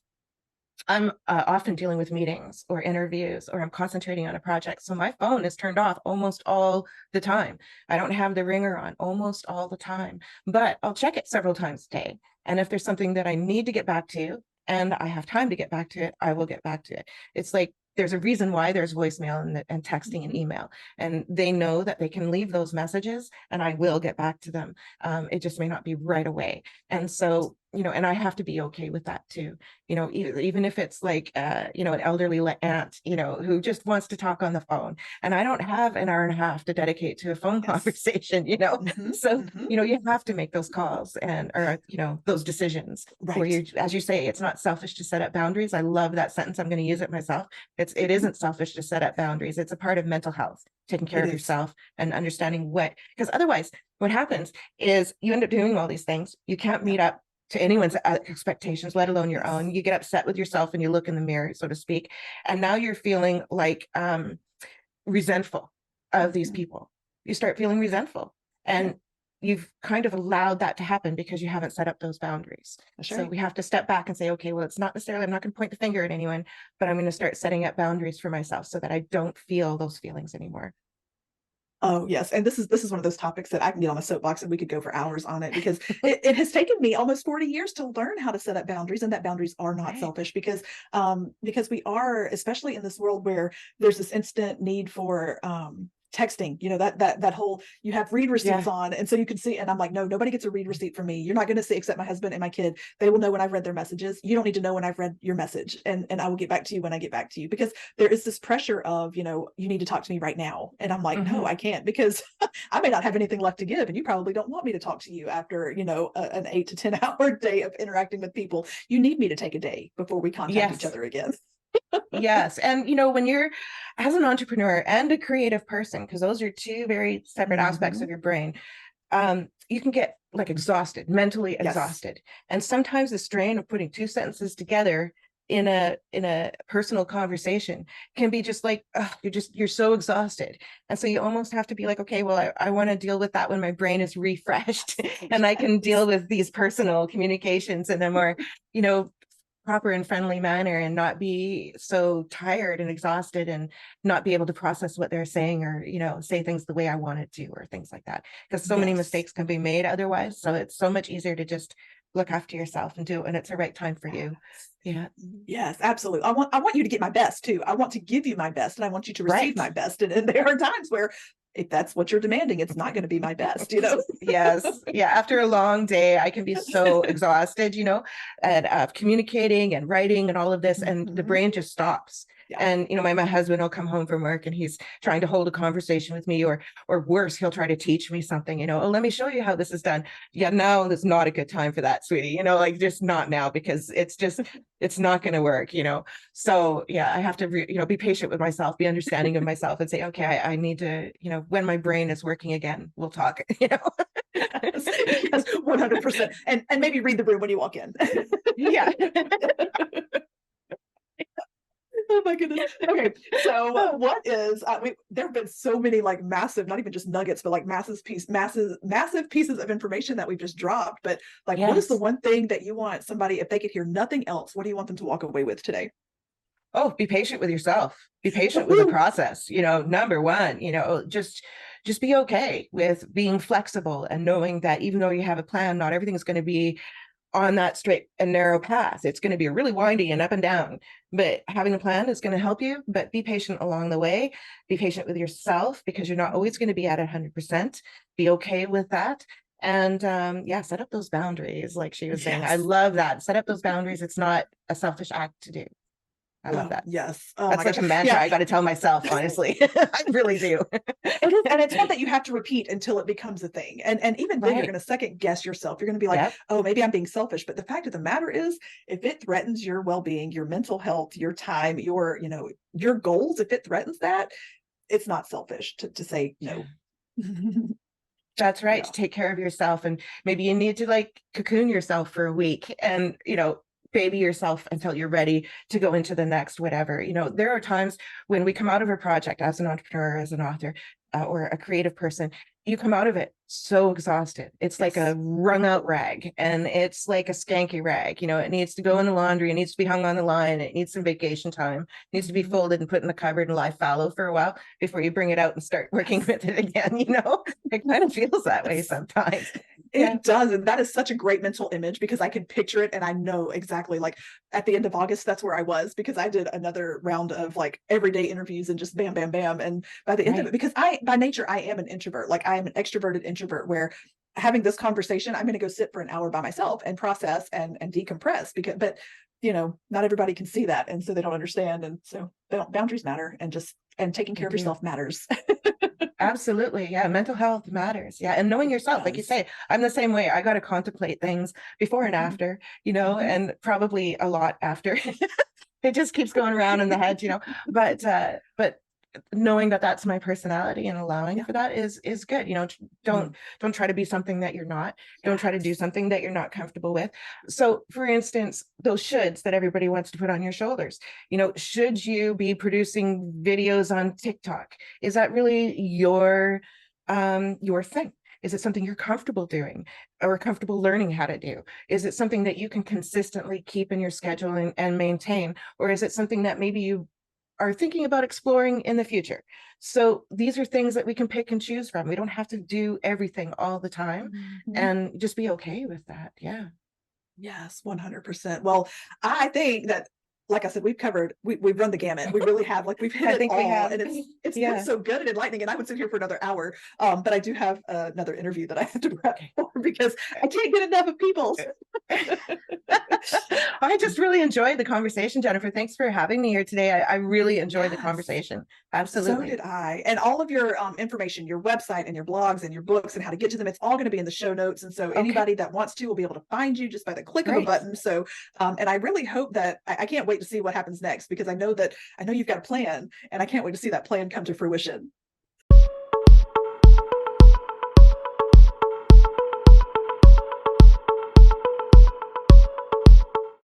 I'm often dealing with meetings or interviews, or I'm concentrating on a project. So my phone is turned off almost all the time. I don't have the ringer on almost all the time, but I'll check it several times a day. And if there's something that I need to get back to and I have time to get back to it, I will get back to it. It's like, there's a reason why there's voicemail and texting and email, and they know that they can leave those messages and I will get back to them. It just may not be right away. And so, and I have to be okay with that too. Even if it's like, an elderly aunt, who just wants to talk on the phone, and I don't have an hour and a half to dedicate to a phone conversation, so, you have to make those calls or those decisions where you, as you say, it's not selfish to set up boundaries. I love that sentence. I'm going to use it myself. It isn't selfish to set up boundaries. It's a part of mental health, taking care of yourself and understanding because otherwise what happens is you end up doing all these things. You can't meet up to anyone's expectations, let alone your own. You get upset with yourself and you look in the mirror, so to speak. And now you're feeling like resentful of these people. You start feeling resentful, and you've kind of allowed that to happen because you haven't set up those boundaries. So we have to step back and say, okay, well, it's not necessarily, I'm not going to point the finger at anyone, but I'm going to start setting up boundaries for myself so that I don't feel those feelings anymore. Oh, yes. And this is one of those topics that I can get on a soapbox and we could go for hours on it, because it has taken me almost 40 years to learn how to set up boundaries, and that boundaries are not selfish, because we are, especially in this world where there's this instant need for texting, that whole, you have read receipts on, and so you can see, and I'm like, no, nobody gets a read receipt from me. You're not going to see, except my husband and my kid. They will know when I've read their messages. You don't need to know when I've read your message, and I will get back to you when I get back to you, because there is this pressure of, you need to talk to me right now, and I'm like, no, I can't, because I may not have anything left to give, and you probably don't want me to talk to you after an 8 to 10 hour day of interacting with people. You need me to take a day before we contact each other again. Yes. And, when you're, as an entrepreneur and a creative person, because those are 2 very separate aspects of your brain, you can get like exhausted, mentally exhausted. And sometimes the strain of putting 2 sentences together in a personal conversation can be just like, you're so exhausted. And so you almost have to be like, okay, well, I want to deal with that when my brain is refreshed and I can deal with these personal communications in a more, proper and friendly manner, and not be so tired and exhausted and not be able to process what they're saying, or say things the way I want it to, or things like that, because so many mistakes can be made otherwise. So it's so much easier to just look after yourself and do it when it's the right time for you. Yes, absolutely. I want you to get my best too. I want to give you my best, and I want you to receive my best, and there are times where, if that's what you're demanding, it's not going to be my best, Yes. Yeah. After a long day, I can be so exhausted, at communicating and writing and all of this, and the brain just stops. And, my husband will come home from work and he's trying to hold a conversation with me, or worse, he'll try to teach me something, oh, let me show you how this is done. Yeah, now is not a good time for that, sweetie, like, just not now, because it's not going to work, So yeah, I have to, be patient with myself, be understanding of myself, and say, okay, I need to, when my brain is working again, we'll talk, Yes, 100%. And maybe read the room when you walk in. Yeah. Oh my goodness. Okay, so what is there have been so many like massive, not even just nuggets, but like massive pieces of information that we've just dropped. But like, what is the Yes. one thing that you want somebody, if they could hear nothing else, what do you want them to walk away with today? Oh, be patient with yourself. Be patient with the Woo-hoo! process. Number one, just be okay with being flexible and knowing that even though you have a plan, not everything is going to be on that straight and narrow path. It's going to be really windy and up and down, but having a plan is going to help you. But be patient along the way. Be patient with yourself because you're not always going to be at 100%. Be okay with that. And yeah, set up those boundaries. Like she was saying, I Yes. love that. Set up those boundaries. It's not a selfish act to do. I love Oh, that. yes. Oh That's my like gosh. a mantra Yeah. I got to tell myself, honestly. I really do. It is, and it's one that you have to repeat until it becomes a thing. And even then, you're Right. going to second guess yourself. You're going to be like, Yep. oh, maybe I'm being selfish. But the fact of the matter is, if it threatens your well-being, your mental health, your time, your goals, if it threatens that, it's not selfish to say Yeah. no. That's right. Yeah. To take care of yourself. And maybe you need to like cocoon yourself for a week and, baby yourself until you're ready to go into the next whatever. There are times when we come out of a project as an entrepreneur, as an author, or a creative person, you come out of it so exhausted. It's like Yes. a wrung out rag and it's like a skanky rag. It needs to go in the laundry. It needs to be hung on the line. It needs some vacation time. It needs to be folded and put in the cupboard and lie fallow for a while before you bring it out and start working Yes. with it again. It kind of feels that way sometimes. Yeah. It does. And that is such a great mental image because I can picture it and I know exactly like at the end of August, that's where I was because I did another round of like everyday interviews and just bam, bam, bam. And by the end of it, because by nature, I am an introvert, like I am an extroverted introvert where having this conversation, I'm going to go sit for an hour by myself and process and decompress but not everybody can see that. And so they don't understand. And so boundaries matter and taking They care of do. yourself matters. Absolutely. Yeah. Mental health matters. Yeah. And knowing It yourself, like you does. say, I'm the same way. I got to contemplate things before and Mhm. after, Mhm. and probably a lot after. It just keeps going around in the head. But knowing that that's my personality and allowing Yeah. for that is good. Mhm. Don't try to be something that you're not. Don't try to do Yes. something that you're not comfortable with. So for instance, those shoulds that everybody wants to put on your shoulders, should you be producing videos on TikTok? Is that really your thing? Is it something you're comfortable doing or comfortable learning how to do? Is it something that you can consistently keep in your schedule and maintain? Or is it something that maybe you are thinking about exploring in the future? So these are things that we can pick and choose from. We don't have to do everything all the time Mhm. and just be okay with that. Yeah. Yes, 100%. Well, I think that, like I said, we've run the gamut. We really have, like, we've hit I it think we all, have. and it's been Yeah. so good and enlightening. And I would sit here for another hour, but I do have another interview that I have to prep Okay. for because I can't get enough of people. I just really enjoyed the conversation, Jennifer. Thanks for having me here today. I really enjoyed the Yes. conversation. So Absolutely. did I. And all of your information, your website and your blogs and your books and how to get to them, it's all going to be in the show notes. And so Okay, anybody that wants to will be able to find you just by the click of a great. button. So, and I really hope that I can't wait to see what happens next because I know you've got a plan and I can't wait to see that plan come to fruition.